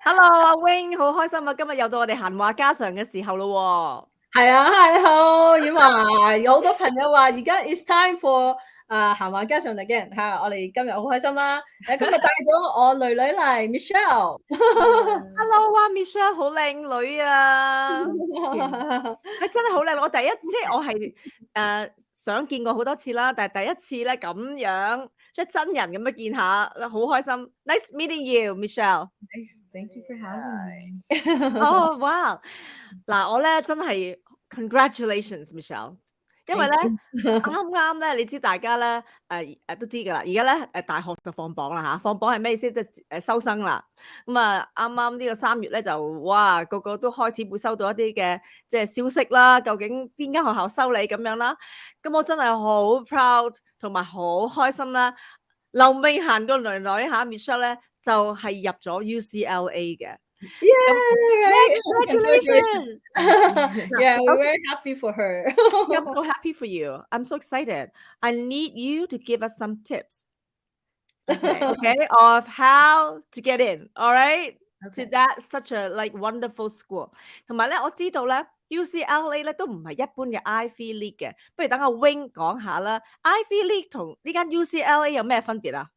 Hello，阿 Wing，好開心啊！今日又到我哋閒話家常嘅時候咯係啊，嗨，你好，婉華，有好多朋友話而家 it's time for 閒話家常 again 嚇，我哋今日好開心啦！今日帶咗我女女嚟 Michelle，Hello 啊，Michelle 好靚女啊！你真係好靚，我第一即係我係想見過好多次啦，但係第一次咧咁樣即係真人咁樣見下，好開心。Nice meeting you，Michelle。Nice, thank you for having me. 哦，哇！嗱，我咧真係 congratulations，Michelle。因為咧 Thank you. 啱啱咧，你知大家咧都知㗎啦。而家咧大學就放榜啦嚇，放榜係咩意思？即係收生啦。咁啊啱啱呢個3月咧就哇個個都開始會收到一啲嘅即係消息啦。究竟邊間學校收你咁樣啦？咁我真係好 proud 同埋好開心啦。林頴嫻個女女嚇 Michelle 咧就係入咗 UCLA 嘅。Congratulations! Yeah, we're very happy for her. I'm so happy for you. I'm so excited. I need you to give us some tips, okay, of how to get in, all right, to Okay. that such a like wonderful school. 同埋咧，我知道咧 UCLA 咧都唔係一般嘅 Ivy League 嘅，不如等阿 Wing 講下啦。Ivy League 同呢間 UCLA 有咩分別啊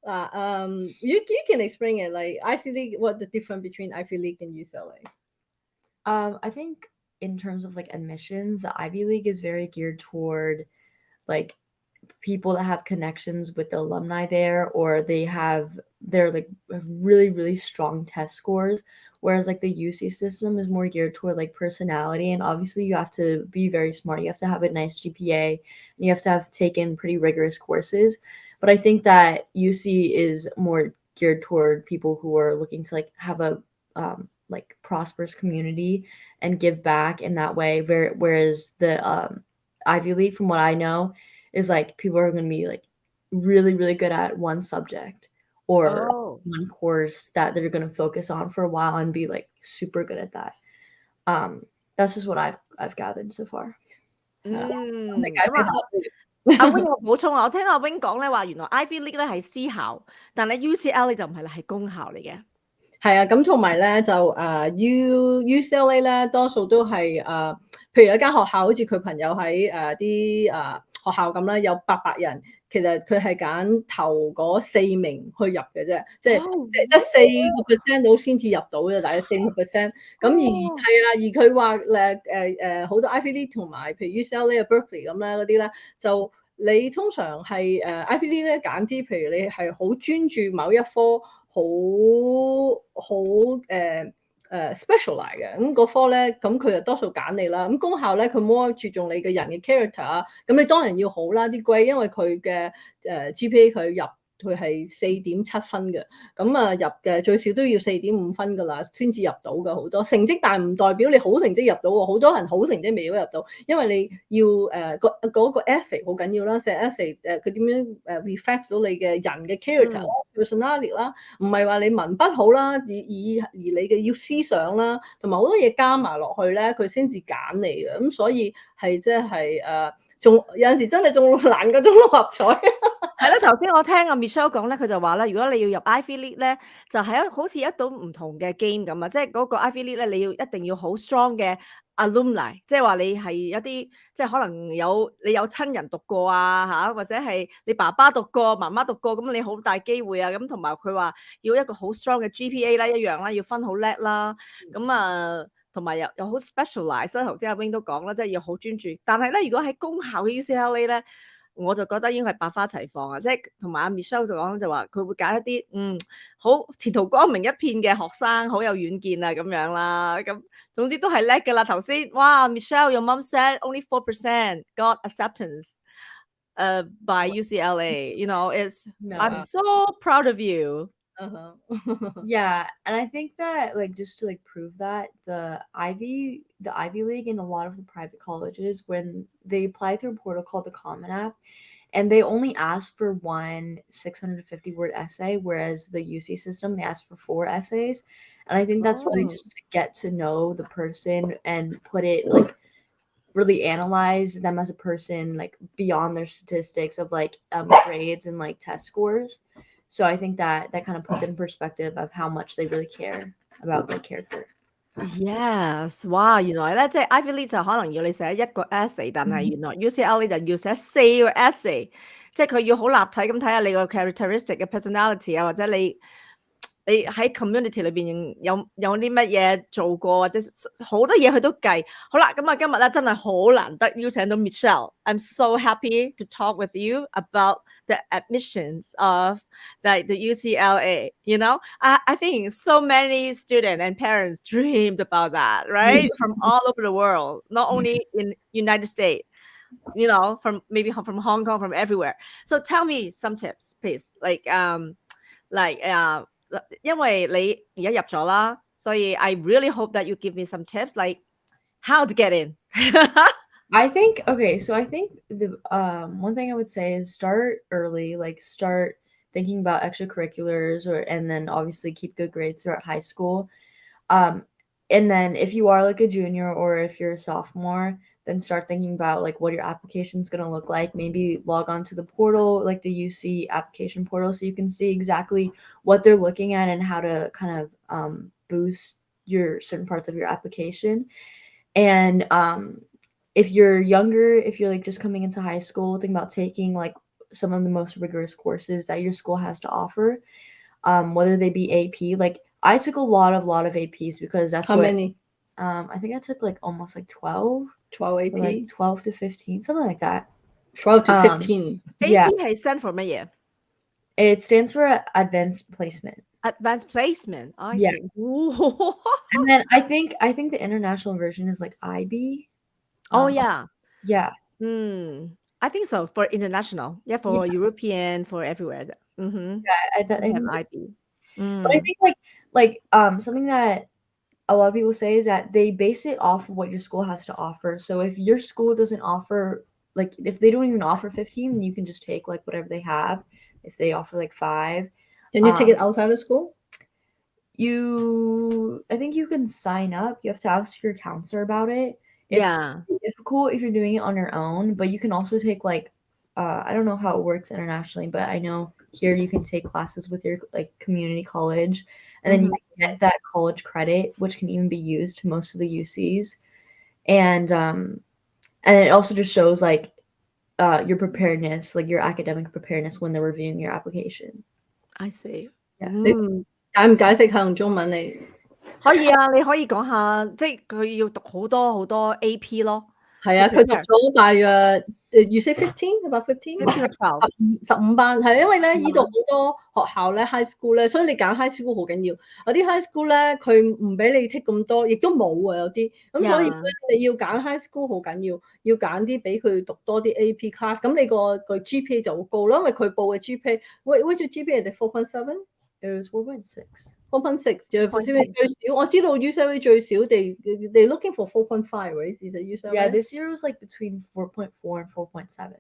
？You can explain it like Ivy League, what the difference between Ivy League and UCLA? I think in terms of like admissions, the Ivy League is very geared toward like people that have connections with the alumni there, or they're like have really, really strong test scores. Whereas like the UC system is more geared toward like personality, and obviously you have to be very smart. You have to have a nice GPA, and you have to have taken pretty rigorous courses. But I think that UC is more geared toward people who are looking to like have a like prosperous community and give back in that way. Whereas the Ivy League, from what I know, is like people are going to be like really, really good at one subject or Oh. one course that they're going to focus on for a while and be like super good at that. That's just what I've gathered so far. 咁啊，阿 Wing 我補充啊，我聽到阿 Wing 講咧話，原來 Ivy League 咧係私校，但係 UCLA 就唔係啦，係公校嚟嘅。係啊，咁同埋咧就UCLA 咧多數都係譬如有一間學校，好似佢朋友喺啲學校咁啦，有800人，其實佢係揀頭嗰4名去入嘅啫，即係得4% 到先至入到嘅，大約4%。咁而佢話好多 Ivy League 同埋譬如 UCLA 啊、Berkeley 咁咧嗰啲咧，就你通常係Ivy League 咧揀啲，譬如你係好專注某一科。好specialize 嘅，咁嗰科咧，咁佢就多數揀你啦。咁公校咧，佢 more 注重你嘅人嘅 character 啊，咁你當然要好啦，啲 grade，因為佢嘅GPA 佢入佢係4.7分嘅，咁入嘅最少都要4.5分噶啦，先至入到嘅好多成績，但係唔代表你好成績入到喎，好多人好成績未入到，因為你要嗰個 essay 好緊要啦，寫 essay 佢點樣reflect 到你嘅人嘅 character 啦、personality 啦，唔係話你文筆好啦，而你嘅要思想啦，同埋好多嘢加埋落去咧，佢先至揀你嘅，咁所以係即係仲有陣時真係仲難過中六合彩。係啦，頭先我聽阿 Michelle 講咧，佢就話咧，如果你要入 Ivy League 咧，就係好似一種唔同嘅 game 咁啊，即係嗰個 Ivy League 咧，你一定要好 strong 嘅 alumni，即係話你係一啲即係可能你有親人讀過啊嚇，或者係你爸爸讀過、媽媽讀過，咁你好大機會啊。咁同埋佢話要一個好 strong 嘅 GPA 啦，一樣啦，要分好叻啦。咁同埋又好 specialize，頭先阿 Wing 都講啦，即係要好專注。但係咧，如果喺公校嘅 UCLA 咧，我就覺得應該係百花齊放啊！即係同埋阿 Michelle 就講就話佢會揀一啲好前途光明一片嘅學生，好有遠見啊咁樣啦。咁總之都係叻㗎啦。頭先哇 Michelle your mom said only 4% got acceptance by UCLA. You know, I'm so proud of you. Yeah, and I think that like just to like prove that the Ivy League and a lot of the private colleges, when they apply through a portal called the Common App, and they only ask for one 650-word essay, whereas the UC system they ask for 4 essays, and I think that's really just to get to know the person and put it like really analyze them as a person like beyond their statistics of like grades and like test scores. So I think that kind of puts it in perspective of how much they really care about like character. Yes，哇！原來咧，即係 Ivy League 就可能要你寫一個 essay，但係原來 UCLA 就要寫4個 essay，即係佢要好立體咁睇下你個 characteristic 嘅 personality啊，或者你喺 community 裏邊有啲乜嘢做過，或者好多嘢佢都計。好啦，咁啊今日咧真係好難得邀請到 Michelle。I'm so happy to talk with you about the admissions of the UCLA. You know, I think so many students and parents dreamed about that, right? From all over the world, not only in United States. You know, from Hong Kong, from everywhere. So tell me some tips, please.因為你而家入咗啦，所以 I really hope that you give me some tips, like how to get in. I think the one thing I would say is start early, like start thinking about extracurriculars and then obviously keep good grades throughout high school. And then if you are like a junior or if you're a sophomore, then start thinking about like what your application is going to look like. Maybe log on to the portal, like the UC application portal, so you can see exactly what they're looking at and how to kind of boost your certain parts of your application. And if you're younger, if you're like just coming into high school, think about taking like some of the most rigorous courses that your school has to offer, whether they be AP. Like I took a lot of APs because that's how many? I think I took like almost like 12 AP, like 12 to 15, something like that. 12 to 15. Yeah. AP 係 stand for 乜嘢？ It stands for advanced placement. Advanced placement. I Yeah. see. Ooh. And then I think the international version is like IB. Oh yeah. Yeah. I think so, for international. Yeah, for European, for everywhere. Mm-hmm. Yeah, I think IB. But I think like something that a lot of people say is that they base it off of what your school has to offer. So if your school doesn't offer, like if they don't even offer 15, then you can just take like whatever they have. If they offer like 5, can you take it outside of school? I think you can sign up. You have to ask your counselor about it. It's difficult if you're doing it on your own, but you can also take like I don't know how it works internationally, but I know here you can take classes with your like community college, and then you can get that college credit, which can even be used to most of the UCs, and it also just shows like your preparedness, like your academic preparedness when they're reviewing your application. I see. Yeah. 解唔解釋下用中文嚟？可以啊，你可以講下，即係佢要讀好多 AP 咯。係啊，佢讀咗大約you say 15 about 15 15班，係因為咧呢度好多學校咧 high school 咧，所以你揀 high school 好緊要。有啲 high school 咧佢唔俾你 take 咁多，亦都冇啊有啲，咁所以咧你要揀 high school 好緊要，要揀啲俾佢讀多啲 AP class，咁你個 GPA 就好高咯，因為佢報嘅 GPA，what's your GPA 係 4.7？ It was 4.6. 4.6 最少，我知道 UCLA 最少they looking for 4.5, right? Is it UCLA? Yeah, this year was like between 4.4 and 4.7.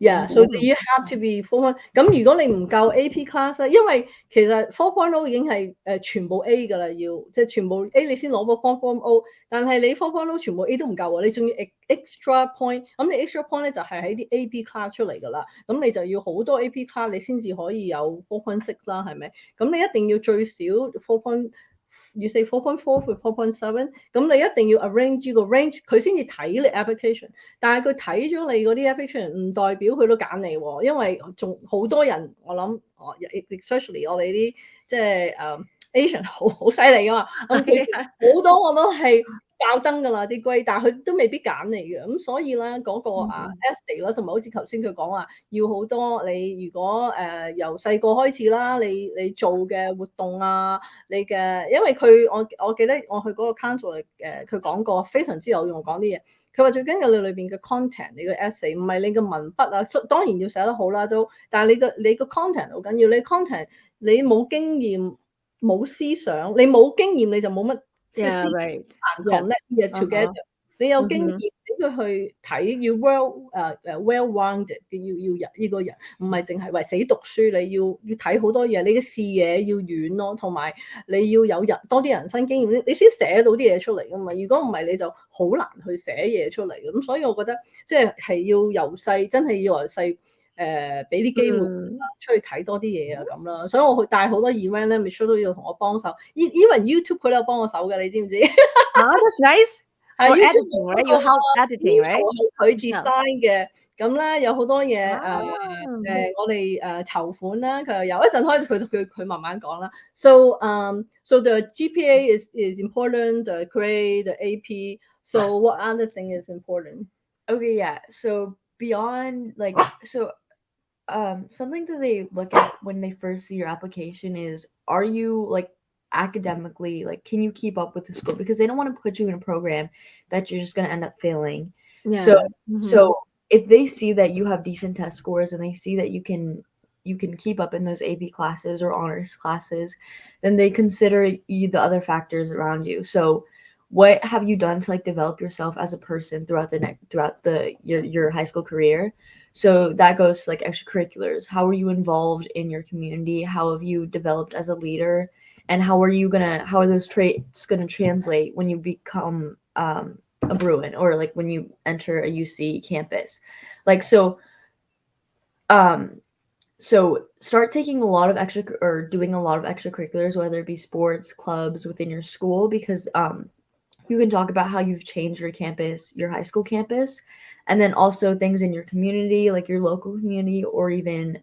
Yeah, so you have to be 4. 咁如果你唔夠 AP class 咧，因為其實 4.0 已經係全部 A 㗎啦，要即係全部 A 你先攞個 4.0，但係你 4.0 全部 A 都唔夠喎，你仲要 extra point， 咁你 extra point 咧就係喺啲 AP class 出嚟㗎啦，咁你就要好多 AP class 你先至可以有 4.6 啦，係咪？咁你一定要最少 4.You say 4.4 to 4.7， 咁你一定要 arrange 個 range， 佢先至睇你 application。但係佢睇咗你嗰啲 application， 唔代表佢都揀你喎，因為仲好多人，我諗especially 我哋啲即係Asian 好犀利㗎嘛，好多我都係爆燈㗎啦啲 grade， 但係佢都未必揀你嘅，咁所以咧嗰個essay 啦，同埋好似頭先佢講話，要好多你如果由細個開始啦，你做嘅活動啊，你嘅，因為我記得我去嗰個 council 佢講過非常之有用講啲嘢，佢話最緊要你裏邊嘅 content， 你嘅 essay 唔係你嘅文筆啊，當然要寫得好啦都，但係你個 content 好緊要，你 content 你冇經驗冇思想，你冇經驗你就冇乜。Yeah, right. Connect it together. 你有經驗俾佢去睇，要 well-rounded， 要呢個人，唔係淨係為死讀書，你要睇好多嘢，你嘅視野要遠咯，同埋你要有多啲人生經驗，你先寫到啲嘢出嚟噶嘛。如果唔係，你就好難去寫嘢出嚟嘅。咁所以我覺得即係要由細，真係要由細俾啲機會嗯出去睇多啲嘢啊咁啦。所以我去帶好多 event 咧 ，Michelle 都要同我幫手。even YouTube 佢都有幫我手嘅，你知唔知？That's nice. 係 For YouTube editing, 嗰 right? 個 You help editing, right? intro 係佢 Michelle. design 嘅，咁咧有好多嘢啊我哋籌款啦，佢又有一陣可以佢慢慢講啦。So the GPA is important, the grade, the AP. So what other thing is important? Okay, yeah. So beyond like something that they look at when they first see your application is, are you like academically, like can you keep up with the school? Because they don't want to put you in a program that you're just going to end up failing. Yeah. So if they see that you have decent test scores and they see that you can keep up in those AP classes or honors classes, then they consider you the other factors around you. So what have you done to like develop yourself as a person throughout your high school career? So that goes to like extracurriculars. How are you involved in your community? How have you developed as a leader? And how are those traits gonna translate when you become a Bruin, or like when you enter a UC campus? Like so start taking a lot of doing a lot of extracurriculars, whether it be sports, clubs within your school, because you can talk about how you've changed your campus, your high school campus, and then also things in your community, like your local community or even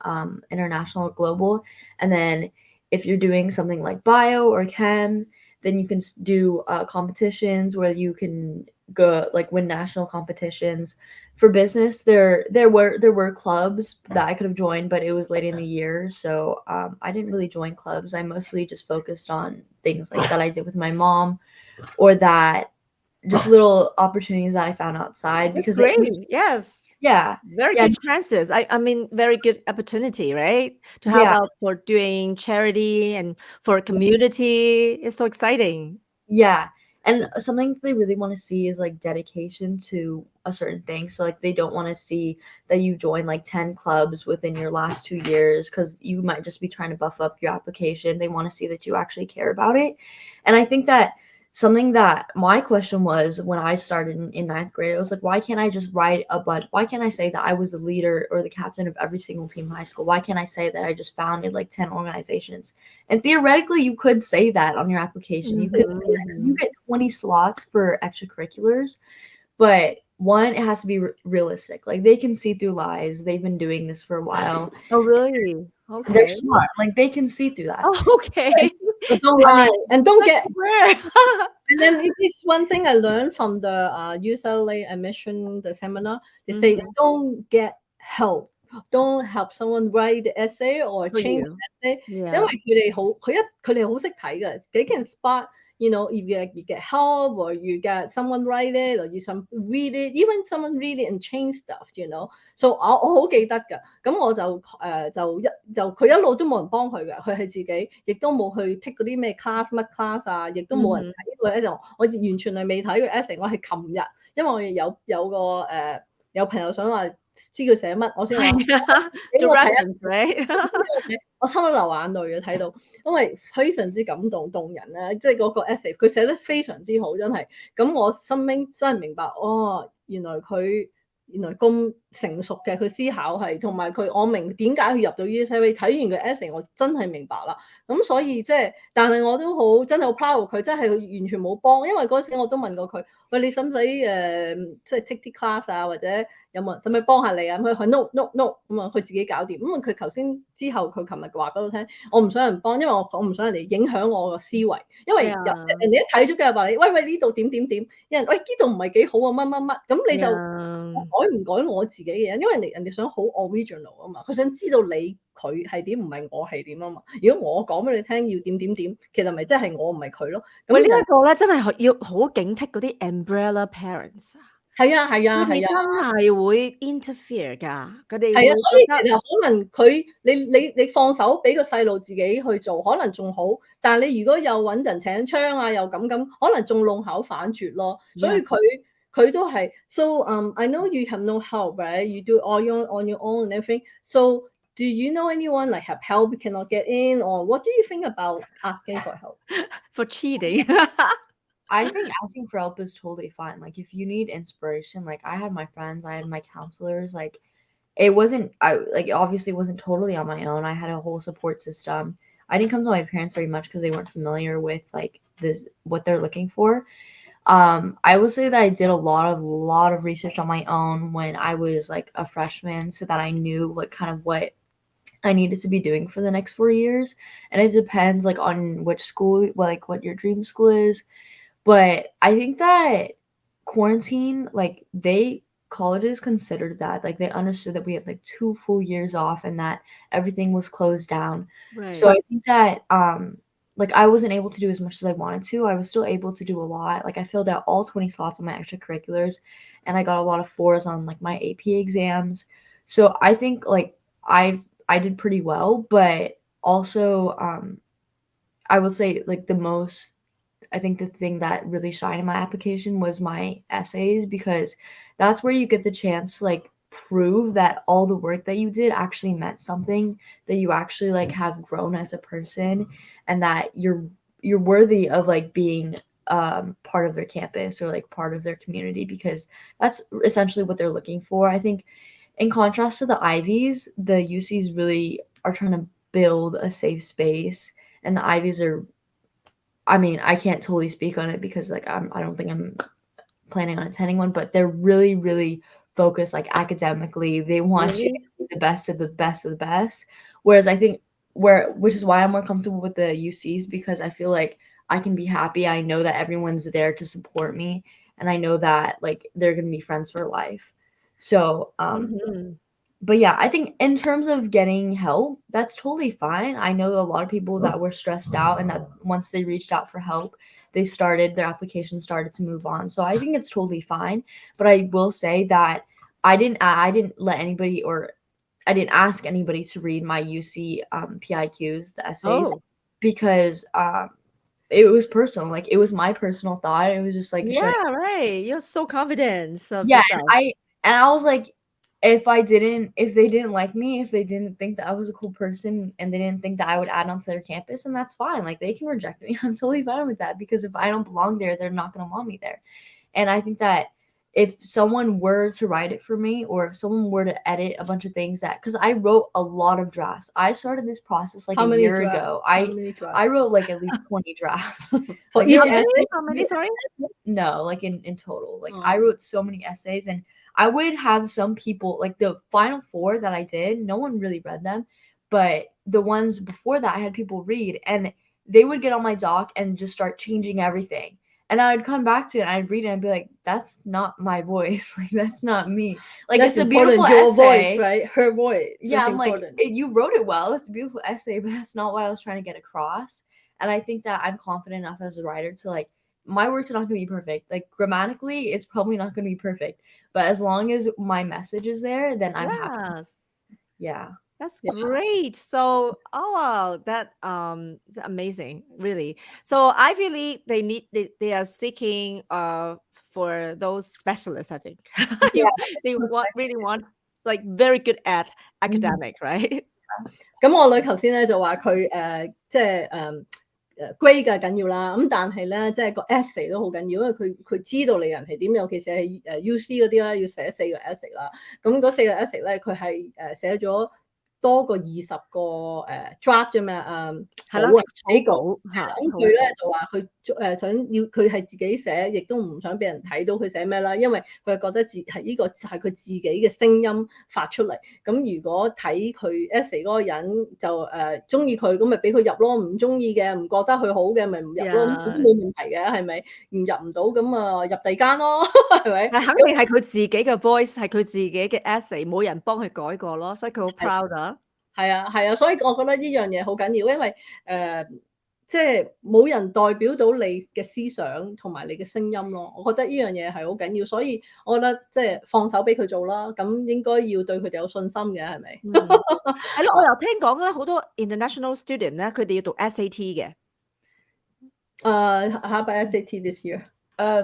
international or global. And then if you're doing something like bio or chem, then you can do competitions where you can go like win national competitions. For business, there were clubs that I could have joined, but it was late in the year, so I didn't really join clubs. I mostly just focused on things like that I did with my mom, or that just little opportunities that I found outside. That's Because great. Yes. yeah, Very good chances. I mean, very good opportunity, right? To help Yeah. out for doing charity and for community. It's so exciting. Yeah. And something they really want to see is like dedication to a certain thing. So like they don't want to see that you join like 10 clubs within your last 2 years, because you might just be trying to buff up your application. They want to see that you actually care about it. And I think that something that my question was when I started in ninth grade, it was like, why can't I just write a bunch? Why can't I say that I was the leader or the captain of every single team in high school? Why can't I say that I just founded like 10 organizations? And theoretically, you could say that on your application. You could say that because you get 20 slots for extracurriculars. But one, it has to be realistic. Like they can see through lies. They've been doing this for a while. Oh, really? Okay. They're smart. Like they can see through that. Oh, okay. But don't lie and don't get. Where? And then it is one thing I learned from the UCLA admission, the seminar. They say don't get help. Don't help someone write the essay or For change you. the essay. Yeah. 因為佢哋好識睇嘅，they can spot. You know, if you get help or you get someone write it or you read it, even someone read it and change stuff, you know. So 我好記得㗎，咁我就佢一路都冇人幫佢㗎，佢係自己，亦都冇去 take 嗰啲咩 乜 class 啊，亦都冇人睇過一種，我完全係未睇過 essay，我係琴日，因為我有個有朋友想話知佢寫乜，我先話俾我睇我差唔多流眼淚啊！睇到，因為非常之感動人咧，即係嗰個 essay，佢寫得非常之好，真係。咁我心尾真係明白，原來咁成熟嘅佢思考係，同埋我明點解佢入到 UCLA。睇完個 essay，我真係明白啦。咁所以但係我都真係好 proud 佢，真係佢完全冇幫，因為嗰時我都問過佢，喂，你使唔使take 啲 class 啊，或者有冇人使唔使幫下你啊？佢 no 咁啊，佢自己搞掂。咁佢頭先之後佢琴日話俾我聽，我唔想人幫，因為我唔想人哋影響我個思維，因為人哋一睇咗嘅話你，喂呢度點，有人喂呢度唔係幾好啊乜，咁你就改唔改我自己嘅嘢，因為人哋想好 original 啊嘛，佢想知道佢係點，唔係我係點啊嘛。如果我講俾你聽要點，其實咪即係我唔係佢咯。咁呢一個咧真係要好警惕嗰啲 umbrella parents 啊。係啊，佢哋真係會 interfere 㗎，佢哋係啊，所以其實可能你放手俾個細路自己去做，可能仲好。但係你如果又揾人請槍啊，又咁，可能仲弄巧反拙咯。所以佢都係 So I know you have no help, right? You do all on your own and everything. So do you know anyone like have help cannot get in, or what do you think about asking for help? For cheating. I think asking for help is totally fine. Like if you need inspiration, like I had my friends, I had my counselors, like it wasn't, it obviously wasn't totally on my own. I had a whole support system. I didn't come to my parents very much because they weren't familiar with like this, what they're looking for. I will say that I did a lot of research on my own when I was like a freshman, so that I knew like kind of what I needed to be doing for the next 4 years. And it depends like on which school, like what your dream school is. But I think that quarantine, like colleges considered that, like they understood that we had like 2 full years off and that everything was closed down. So Right. I think that like I wasn't able to do as much as I wanted to. I was still able to do a lot. Like I filled out all 20 slots on my extracurriculars, and I got a lot of 4s on like my AP exams. So I think like I did pretty well, but also I would say like I think the thing that really shined in my application was my essays, because that's where you get the chance to like prove that all the work that you did actually meant something, that you actually like have grown as a person, and that you're worthy of like being part of their campus or like part of their community, because that's essentially what they're looking for. I think in contrast to the Ivies, the UCs really are trying to build a safe space, and the Ivies are, I mean, I can't totally speak on it because like I don't think I'm planning on attending one, but they're really, really focused like academically. They want you to Really? be the best of the best of the best. Whereas I think which is why I'm more comfortable with the UCs, because I feel like I can be happy. I know that everyone's there to support me, and I know that like they're gonna be friends for life. So Mhm. but yeah, I think in terms of getting help, that's totally fine. I know a lot of people that were stressed out, and that once they reached out for help, their application started to move on. So I think it's totally fine. But I will say that I didn't let anybody, or I didn't ask anybody to read my UC PIQs, the essays, Oh, because it was personal. Like it was my personal thought. It was just like showing. yeah, right. You're so confident of Yeah, yourself. and I was like, if they didn't like me, if they didn't think that I was a cool person, and they didn't think that I would add on to their campus, and that's fine. Like they can reject me. I'm totally fine with that, because if I don't belong there, they're not gonna want me there. And I think that if someone were to write it for me, or if someone were to edit a bunch of things, that, because I wrote a lot of drafts. I started this process like How a many year drafts? ago. How many drafts? I wrote like at least 20 drafts. For Like each How not many? essay? How many? Sorry? no, like in total. Like Oh. I wrote so many essays, and I would have some people, like the final 4 that I did, no one really read them, but the ones before that I had people read, and they would get on my doc and just start changing everything. And I would come back to it and I'd read it and be like, that's not my voice. Like that's not me. Like That's it's a important. beautiful Your essay. voice, right? Her voice. Yeah, That's I'm like, important. you wrote it well. It's a beautiful essay, but that's not what I was trying to get across. And I think that I'm confident enough as a writer to like, my work's not gonna be perfect. Like grammatically, it's probably not gonna be perfect. But as long as my message is there, then I'm happy. Yes. Yeah. That's Yeah. great. So, oh wow, that is amazing, really. So Ivy League, they are seeking for those specialists, I think. Yeah. They really want like very good at Mhm. academic, right? 咁我女頭先咧就話佢即係grade 嘅緊要啦，咁但係咧即係個 essay 都好緊要，因為佢知道你人係點，尤其是係UC 嗰啲咧要寫4個 essay 啦，咁嗰4個 essay 咧佢係寫咗多過20個draft 啫嘛，係啦，稿啊草稿嚇，咁佢咧就話佢想要佢係自己寫，亦都唔想俾人睇到佢寫咩啦，因為佢係覺得係呢個係佢自己嘅聲音發出嚟。咁如果睇佢 essay 嗰個人就中意佢，咁咪俾佢入咯；唔中意嘅，唔覺得佢好嘅，咪唔入咯。咁都冇問題嘅，係咪？入唔到咁啊，入第二間咯，係咪？但肯定係佢自己嘅 voice，係佢自己嘅 essay，冇人幫佢改過咯，所以佢好 proud 啊。係啊，係啊，所以我覺得呢樣嘢好緊要，因為即係冇人代表到你嘅思想同埋你嘅聲音咯。我覺得呢樣嘢係好緊要，所以我覺得即係放手俾佢做啦。咁應該要對佢哋有信心嘅，係咪？係咯，我又聽講咧，好多 international student 咧，佢哋要讀 SAT 嘅。How about SAT this year?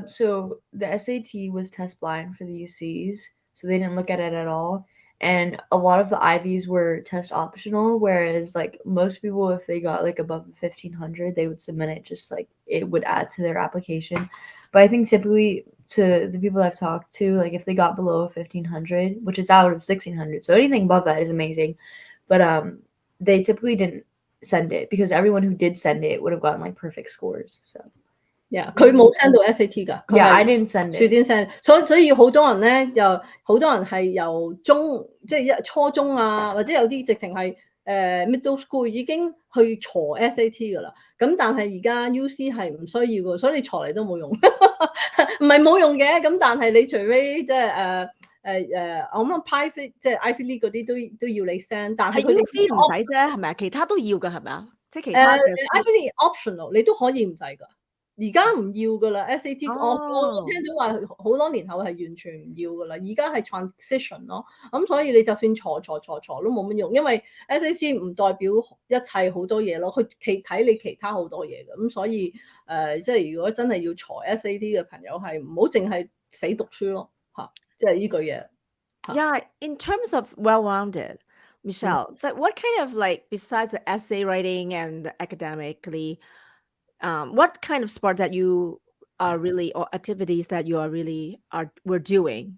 So the SAT was test blind for the UCs, so they didn't look at it at all. And a lot of the Ivies were test optional, whereas like most people, if they got like above 1,500, they would submit it, just like it would add to their application. But I think typically to the people I've talked to, like if they got below 1,500, which is out of 1,600, so anything above that is amazing. But they typically didn't send it because everyone who did send it would have gotten like perfect scores. So yeah， 佢冇 send 到 SAT 㗎， yeah, I didn't send it. She didn't send， 所以好多人咧，又好多人係由即係初中啊，或者有啲直情係middle school 已經去鋤 SAT 㗎啦。咁但係而家 UC 係唔需要㗎，所以你鋤嚟都冇用，唔係冇用嘅。咁但係你除非即係我諗 private 即係 Ivy League 嗰啲都要你 send， 但係佢哋 UC 唔使啫，係咪啊？其他都要㗎，係咪啊？即係其他嘅Ivy League optional 你都可以唔使㗎。而家唔要㗎啦 ，SAT 我聽到話好多年後係完全唔要㗎啦，而家係 transition 咯，咁所以你就算錯都冇乜用，因為 SAT 唔代表一切好多嘢咯，佢睇你其他好多嘢嘅，咁所以即係如果真係要裁 SAT 嘅朋友係唔好淨係死讀書咯嚇，即係呢句嘢。Yeah, in terms of well-rounded, Michelle, so what kind of like besides the essay writing and academically, what kind of sport that you are really or activities that you are really were doing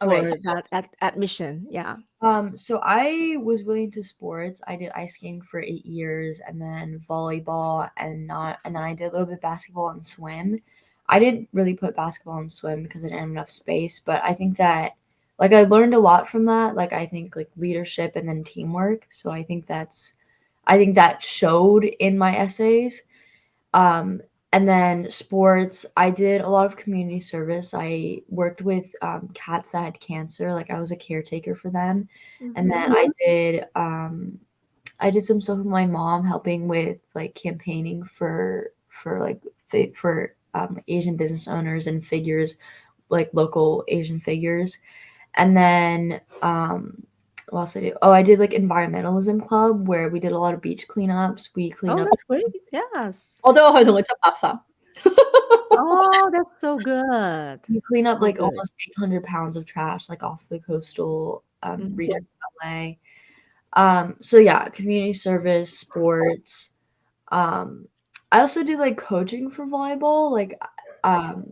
for Okay, that admission? Yeah. So I was really into sports. I did ice skating for 8 years, and then volleyball, and then I did a little bit of basketball and swim. I didn't really put basketball and swim because I didn't have enough space, but I think that like I learned a lot from that. Like I think like leadership and then teamwork. So I think that showed in my essays. And then sports, I did a lot of community service. I worked with cats that had cancer. Like I was a caretaker for them. And then I did some stuff with my mom, helping with like campaigning for Asian business owners and figures, like local Asian figures. And then what else I do? Oh, I did like environmentalism club where we did a lot of beach cleanups. We cleaned up. That's great. Yes. 我都有去同佢執垃圾。Oh, that's so good. We clean up So like good. almost 800 pounds of trash like off the coastal regions of LA. So yeah, community service, sports. I also did like coaching for volleyball. Like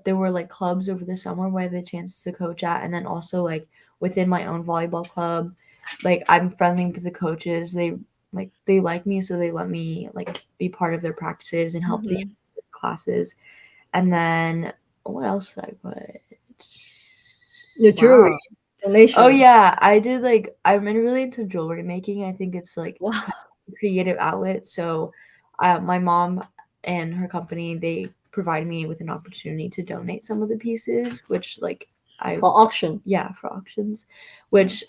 there were like clubs over the summer where I had the chance to coach at, and then also like within my own volleyball club, like I'm friendly with the coaches. They like me, so they let me like be part of their practices and help the classes. And then what else did I put? Your jewelry donation. Oh yeah, I did like I'm really into jewelry making. I think it's like Wow. a creative outlet. So my mom and her company, they provide me with an opportunity to donate some of the pieces, which like for auction. Yeah, for auctions. Which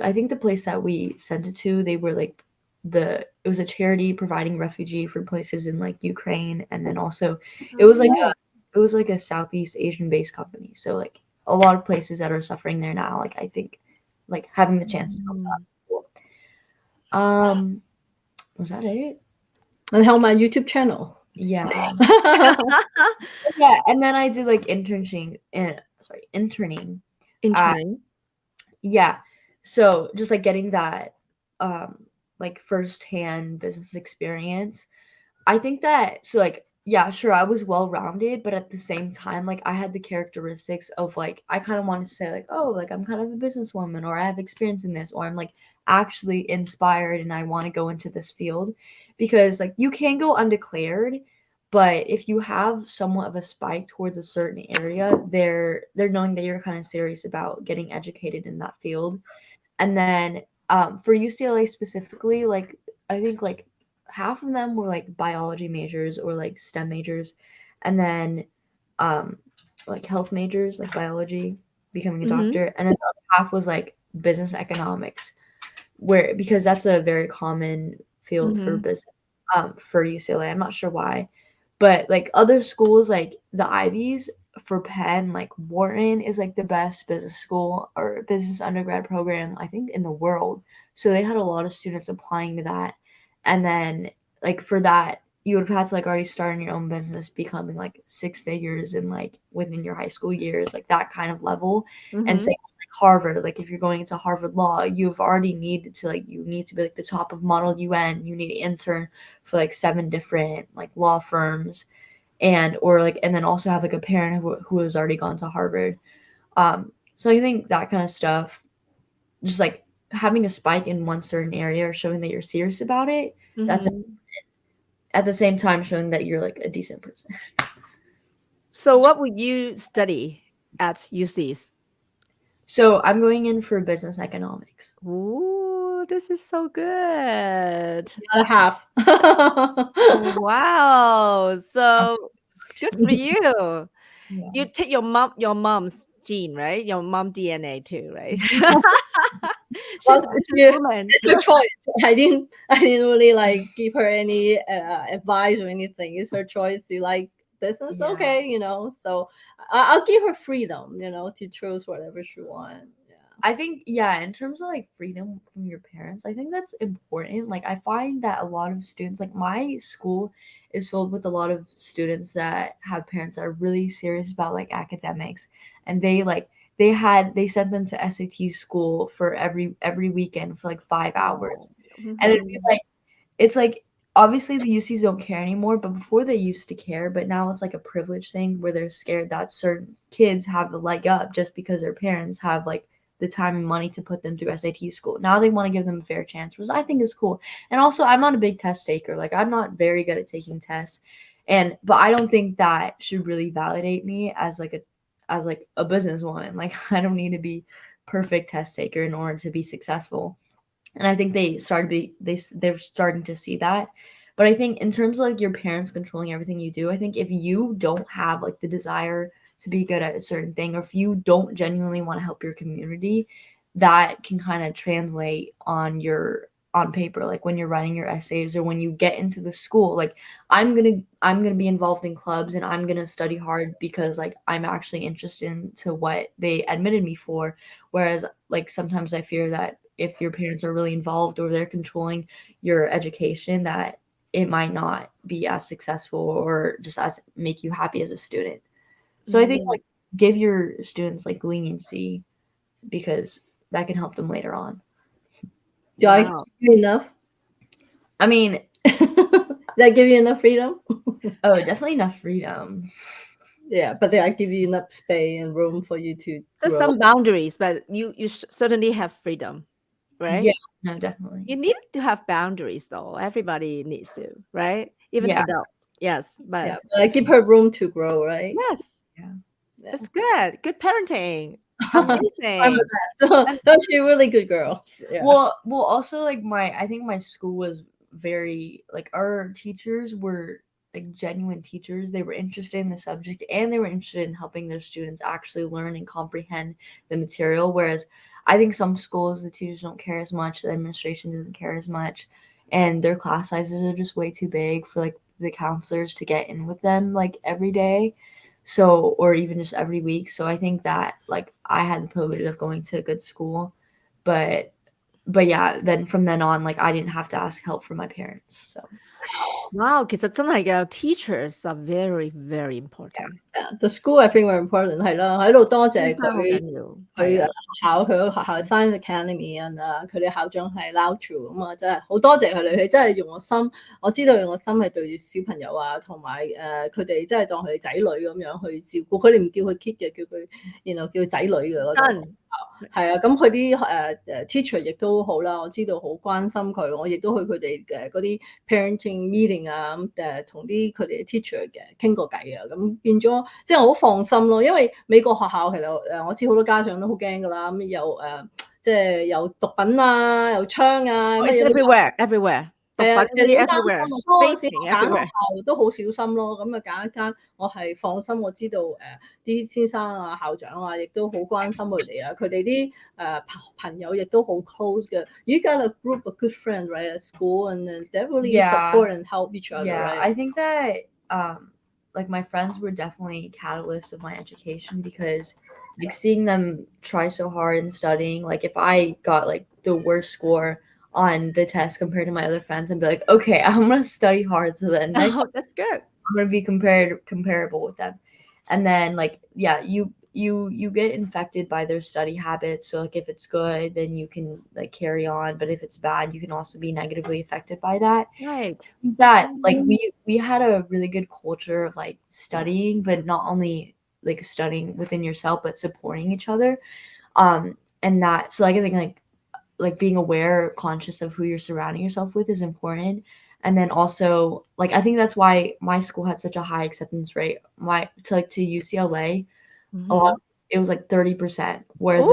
I think the place that we sent it to, they were like it was a charity providing refugee for places in like Ukraine, and then also it was like a Southeast Asian based company. So like a lot of places that are suffering there now, like I think like having the chance to help out. Was that it? And help my YouTube channel. Yeah. Yeah, and then I did like interning. Interning. Yeah. So just like getting that like firsthand business experience. I think that so like yeah, sure, I was well-rounded, but at the same time, like I had the characteristics of like I kind of wanted to say like, oh, like I'm kind of a businesswoman, or I have experience in this, or I'm like actually inspired and I want to go into this field, because like you can go undeclared, but if you have somewhat of a spike towards a certain area, they're knowing that you're kind of serious about getting educated in that field. And then for UCLA specifically, like I think like half of them were like biology majors or like STEM majors, and then like health majors, like biology, becoming a doctor, and then the other half was like business economics, because that's a very common field for business for UCLA. I'm not sure why, but like other schools like the Ivies for Penn, like Wharton is like the best business school or business undergrad program I think in the world. So they had a lot of students applying to that. And then like for that, you would have had to like already start in your own business, becoming like 6 figures in like within your high school years, like that kind of level. And same with like Harvard, like if you're going into Harvard Law, you've already needed to like, you need to be like the top of Model UN, you need to intern for like 7 different like law firms, and then also have like a parent who has already gone to Harvard. So I think that kind of stuff, just like having a spike in one certain area or showing that you're serious about it, that's at the same time showing that you're like a decent person. So what would you study at UC's? So I'm going in for business economics. Ooh, this is so good. Other half. Wow. So it's good for you. Yeah. You take your mom's gene, right? Your mom DNA too, right? Well, She's a businesswoman. It's her choice. I didn't really like give her any advice or anything. It's her choice. You like business, Yeah. okay, you know. So I'll give her freedom, you know, to choose whatever she wants. Yeah. I think, yeah, in terms of like freedom from your parents, I think that's important. Like I find that a lot of students, like my school is filled with a lot of students that have parents that are really serious about like academics, and they sent them to SAT school for every weekend for like 5 hours. And it'd be like, it's like, obviously the UCs don't care anymore, but before they used to care, but now it's like a privilege thing where they're scared that certain kids have the leg up just because their parents have like the time and money to put them through SAT school. Now they want to give them a fair chance, which I think is cool. And also, I'm not a big test taker. Like I'm not very good at taking tests, but I don't think that should really validate me as like a businesswoman. Like I don't need to be perfect test taker in order to be successful. And I think they're starting to see that. But I think in terms of like your parents controlling everything you do, I think if you don't have like the desire to be good at a certain thing, or if you don't genuinely want to help your community, that can kind of translate on paper, like when you're writing your essays or when you get into the school. Like I'm gonna be involved in clubs and I'm gonna study hard because like I'm actually interested into what they admitted me for. Whereas like sometimes I fear that if your parents are really involved or they're controlling your education, that it might not be as successful or just as make you happy as a student. So I think like give your students like leniency because that can help them later on. Do I give you enough? I mean, did I give you enough freedom? Oh, definitely enough freedom. Yeah, but did I give you enough space and room for you to There's some boundaries, but you certainly have freedom, right? Yeah, no, definitely. You need to have boundaries, though. Everybody needs to, right? Even adults. Yes, but I give her room to grow, right? yes, Yeah. it's good. Good parenting. Amazing. No, she's a really good girl. Yeah. Well, also like I think my school was very like our teachers were like genuine teachers. They were interested in the subject and they were interested in helping their students actually learn and comprehend the material. Whereas I think some schools, the teachers don't care as much, the administration doesn't care as much, and their class sizes are just way too big for like the counselors to get in with them like every day. So, or even just every week. So I think that like I had the privilege of going to a good school, but yeah, then from then on, like I didn't have to ask help from my parents. So wow, 其實真係嘅 teachers are very, very important. The school I think very important 係啦，喺度多謝佢學校 Science Academy 佢哋校長係 Lau 咁啊，真係好多謝佢哋，佢真係用個心，我知道用個心係對住小朋友啊，同埋佢哋真係當佢哋仔女咁樣去照顧，佢哋唔叫佢 kid 嘅，叫佢叫仔女嘅嗰度。係啊，咁佢啲teacher 亦都好啦，我知道好關心佢，我亦都去佢哋嘅嗰啲 parenting meeting 啊，同啲佢哋嘅 teacher 傾過偈啊，咁變咗即係我好放心咯，因為美國學校其實我知好多家長都好驚㗎啦，咁有即係有毒品啊，有槍啊，乜嘢 everywhere。係啊，你好擔心啊，所以我揀學校都好小心咯。咁啊揀一間我係放心，我知道啲先生啊、校長啊，亦都好關心佢哋啊。佢哋啲朋友亦都好 close 嘅。You got a group of good friends, right, at school, and they really support and help each other. Yeah, right? I think that like my friends were definitely catalysts of my education because like seeing them try so hard in studying, like if I got like the worst score on the test compared to my other friends and be like, okay, I'm gonna study hard so that that's good. I'm gonna be comparable with them. And then like you you get infected by their study habits. So like if it's good, then you can like carry on, but if it's bad, you can also be negatively affected by that. Right. That like we had a really good culture of like studying, but not only like studying within yourself, but supporting each other. And that, so like I think like being aware, conscious of who you're surrounding yourself with is important. And then also like I think that's why my school had such a high acceptance rate. To UCLA, a lot it was like 30%, whereas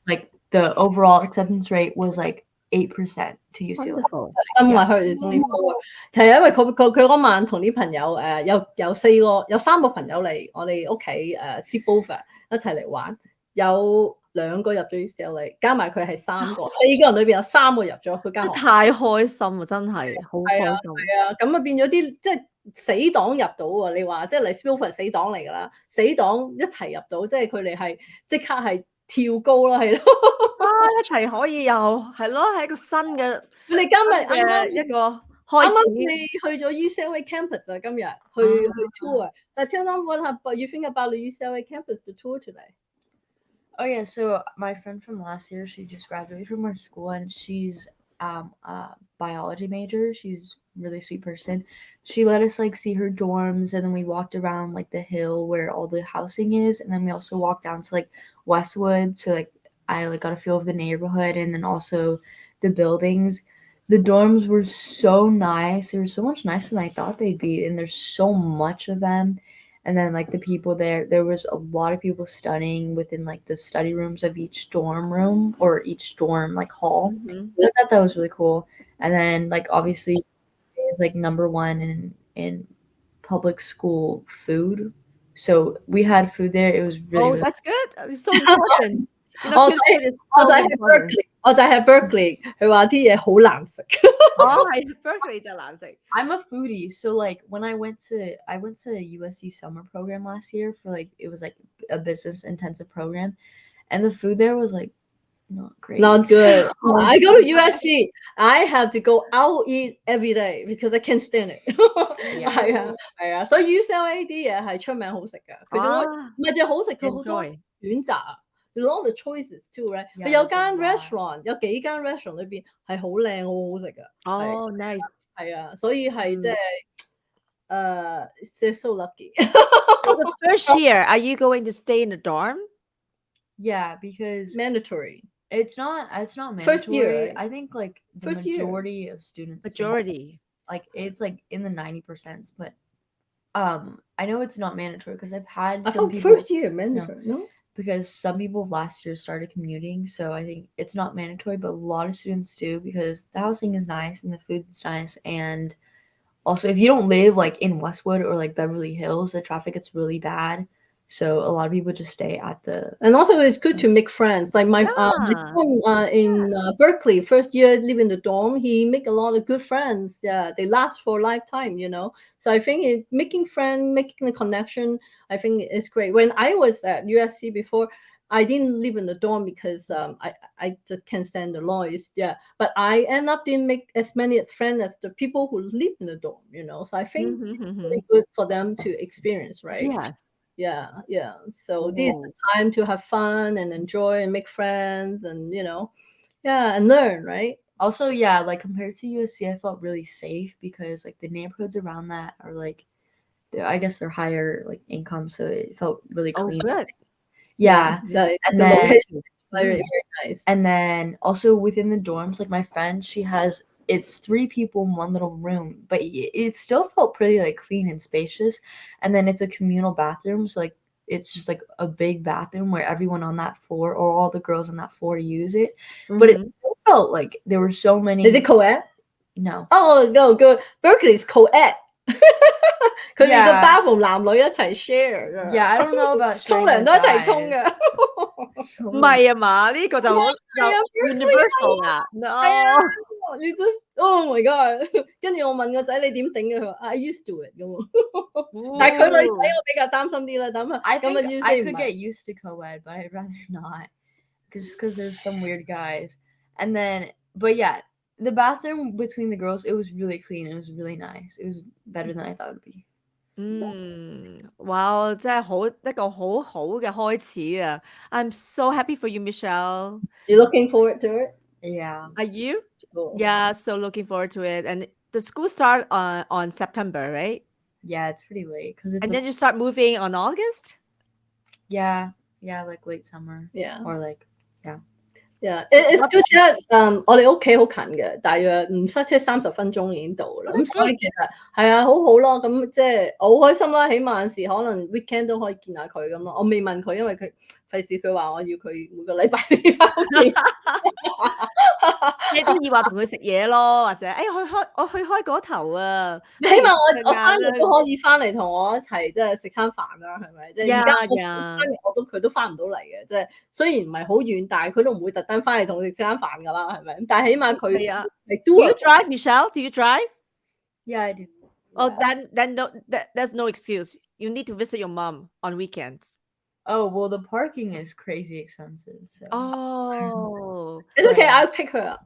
like the overall acceptance rate was like 8% to UCLA. Wonderful. Some of her is only 4。係因為佢嗰晚同啲朋友有3個朋友嚟我哋屋企sleepover 一齊嚟玩，有2個入咗 UCLA， 加埋佢係3個，4個人裏邊有3個入咗佢間學校。太開心啊！真係好開心。係啊，咁啊變咗啲即係死黨入到喎。你話即係嚟 sleepover 死黨嚟㗎啦，死黨一齊入到，即係佢哋係即刻係跳高啦，係咯。一齊可以又係咯，係一個新嘅佢哋今日啱一個開始。啱去咗 UCLA campus 啊，今日去 tour。但 tell them what you think about the UCLA campus, the tour today? Oh yeah, so my friend from last year, she just graduated from our school, and she's a biology major. She's a really sweet person. She let us like see her dorms, and then we walked around like the hill where all the housing is, and then we also walked down to like Westwood, so like I like got a feel of the neighborhood, and then also the buildings. The dorms were so nice. They were so much nicer than I thought they'd be, and there's so much of them. And then like the people there was a lot of people studying within like the study rooms of each dorm room or each dorm like hall. So I thought that was really cool. And then like obviously it's like number one in public school food. So we had food there. It was really that's good. It's so important. 我就喺 Berkeley， 佢話啲嘢好難食。係 Berkeley 就難食。I'm a foodie, so like when I went to USC summer program last year for like it was like a business intensive program, and the food there was like not great. Not good. I go to USC. I have to go out eat every day because I can't stand it. 係啊，所以 UCLA 啲嘢係出名好食㗎。佢仲唔係淨係好食，佢好多選擇啊。A lot of choices too, right? 佢有間 restaurant， 有幾間 restaurant 裏邊係好靚，好食㗎。nice。係啊，所以係即係they're so lucky. The first year, are you going to stay in the dorm? Yeah, because mandatory. It's not mandatory. First year, I think like the majority of students. Majority. Like it's like in the 90%, but I know it's not mandatory because I've had some people. First year mandatory, no? Because some people last year started commuting, so I think it's not mandatory, but a lot of students do because the housing is nice and the food is nice, and also if you don't live like in Westwood or like Beverly Hills, the traffic gets really bad. So a lot of people just stay at the. And also it's good to make friends. Like my son in Berkeley, first year live in the dorm, he make a lot of good friends. Yeah, they last for a lifetime, you know. So I think making friends, making a connection, I think is great. When I was at USC before, I didn't live in the dorm because I just can't stand the noise. Yeah, but I end up didn't make as many friends as the people who live in the dorm, you know. So I think it's really good for them to experience, right? Yes. Yeah. So this is the time to have fun and enjoy and make friends and, you know, and learn, right? Also, yeah, like compared to USC, I felt really safe because like the neighborhoods around that are like, I guess they're higher like income, so it felt really clean. Oh, good. Yeah. The location is very, very nice. And then also within the dorms, like my friend, it's 3 people in one little room, but it still felt pretty like clean and spacious. And then it's a communal bathroom, so like it's just like a big bathroom where everyone on that floor or all the girls on that floor use it. But it still felt like there were so many. Is it co-ed? No. Oh no, good. Berkeley's co-ed. 佢哋個 bathroom 男女一齊 share。 Yeah, I don't know about 沖涼都一齊沖嘅。唔係啊嘛，呢個就好 universal 啊。No。You just oh my god！ 跟住我問個仔你點頂嘅，佢話 I used to it 咁。但係佢女仔我比較擔心啲啦，咁啊 I could get used to co-ed, but I'd rather not, because there's some weird guys. And then, but yeah, the bathroom between the girls, it was really clean. It was really nice. It was better than I thought it would be. 哇！真係好一個好好嘅開始啊！I'm so happy for you, Michelle. You looking forward to it? Yeah. Are you? Cool. Yeah, so looking forward to it. And the school start on September, right? Yeah, it's pretty late because it's And then you start moving on August? yeah, like late summer Yeah. or like Yeah, it's good that 我哋屋企好近嘅，大約唔塞車30分鐘已經到啦。咁所以其實係啊，好好咯。咁即係我好開心啦，起碼有時可能 weekend 都可以見下佢咁咯。我未問佢，因為佢費事佢話我要佢每個禮拜翻屋企。你都要話同佢食嘢咯，或者我去開嗰頭啊。起碼我生日都可以翻嚟同我一齊即係食餐飯啦，係咪？即係而家我生日佢都翻唔到嚟嘅，即係雖然唔係好遠，但係佢都唔會特登翻嚟同我食餐飯㗎啦，係咪？但係起碼佢係 do you drive, Michelle? Do you drive? Yeah, I do. Oh, then there's no excuse. You need to visit your mom on weekends. Oh, well, the parking is crazy expensive. So. Oh, it's okay. I'll pick her up.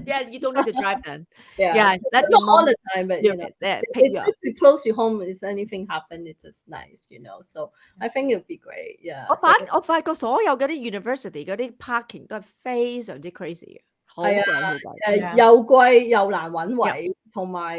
Yeah, you don't need to drive then. Yeah, let not your mom all the time, but you know, pick you it's up. good to close to home. If anything happen, it's just nice, you know. So I think it'll be great. Yeah. 我發覺所有嗰啲 university 嗰啲 parking 都係非常之 crazy 嘅，好貴好貴。又貴又難揾位，同埋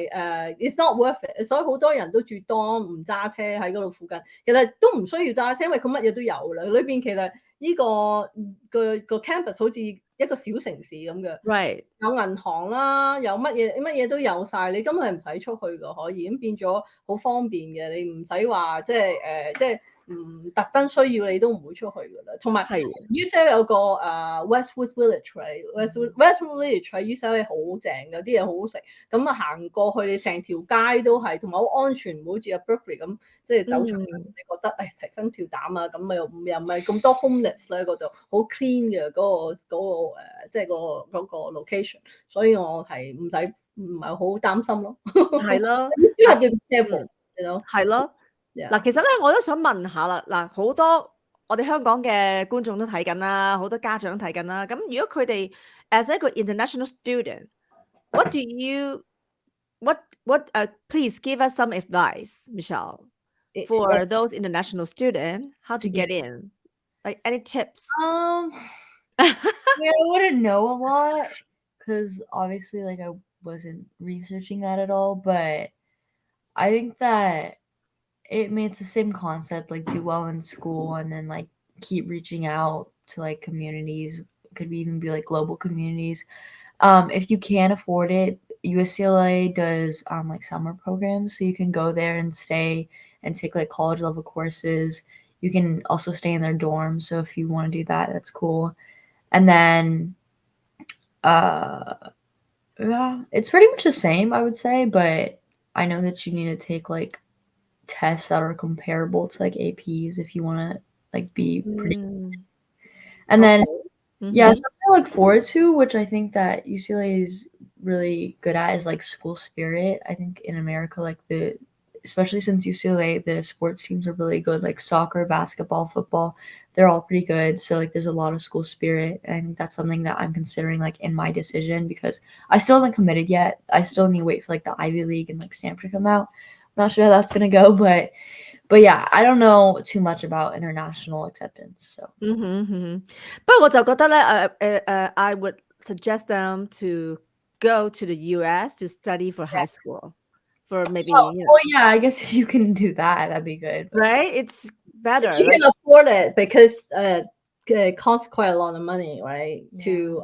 it's not worth it。所以好多人都住 dorm 唔揸車喺嗰度附近，其實都唔需要揸車，因為佢乜嘢都有啦。裏邊其實呢個 campus 好似一個小城市咁嘅， Right. 有銀行啦，有乜嘢都有晒，你根本係唔使出去嘅，可以咁變咗好方便嘅，你唔使話即係唔特登需要你都唔會出去㗎啦。同埋 UCLA 有個Westwood Village，Westwood Village 喺 UCLA 好正嘅，啲嘢好好食。咁啊行過去你成條街都係，同埋好安全，唔好似阿 Berkeley 咁，即係走出去你覺得提心吊膽啊，咁又唔係咁多 homeless 咧，嗰度好 clean 嘅嗰個即係嗰個 location， 所以我係唔係好擔心咯。係咯，要 careful，係咯。嗱，其實咧我都想問下啦，嗱，好多我哋香港嘅觀眾都睇緊啦，好多家長都睇緊啦。咁如果佢哋 as 一個 international student， please give us some advice, Michelle, for those international students, how to get in, like any tips? Yeah, I wouldn't know a lot because obviously like I wasn't researching that at all, but I think that it's the same concept, like do well in school and then like keep reaching out to like communities, could even be like global communities. If you can't afford it, UCLA does like summer programs, so you can go there and stay and take like college level courses. You can also stay in their dorms, so if you want to do that, that's cool. And then yeah, it's pretty much the same, I would say, but I know that you need to take like tests that are comparable to like APs if you want to like be pretty. And then yeah, something to look forward to, which I think that UCLA is really good at, is like school spirit. I think in America, like especially since UCLA, the sports teams are really good, like soccer, basketball, football, they're all pretty good. So like there's a lot of school spirit, and I think that's something that I'm considering like in my decision, because I still haven't committed yet. I still need to wait for like the Ivy League and like Stanford to come out. I'm not sure how that's gonna go, but yeah, I don't know too much about international acceptance. So 不過我就覺得咧I would suggest them to go to the US to study for high school for maybe well, yeah, I guess if you can do that, that'd be good. Right? It's better. You can afford it because it costs quite a lot of money, right? Yeah. To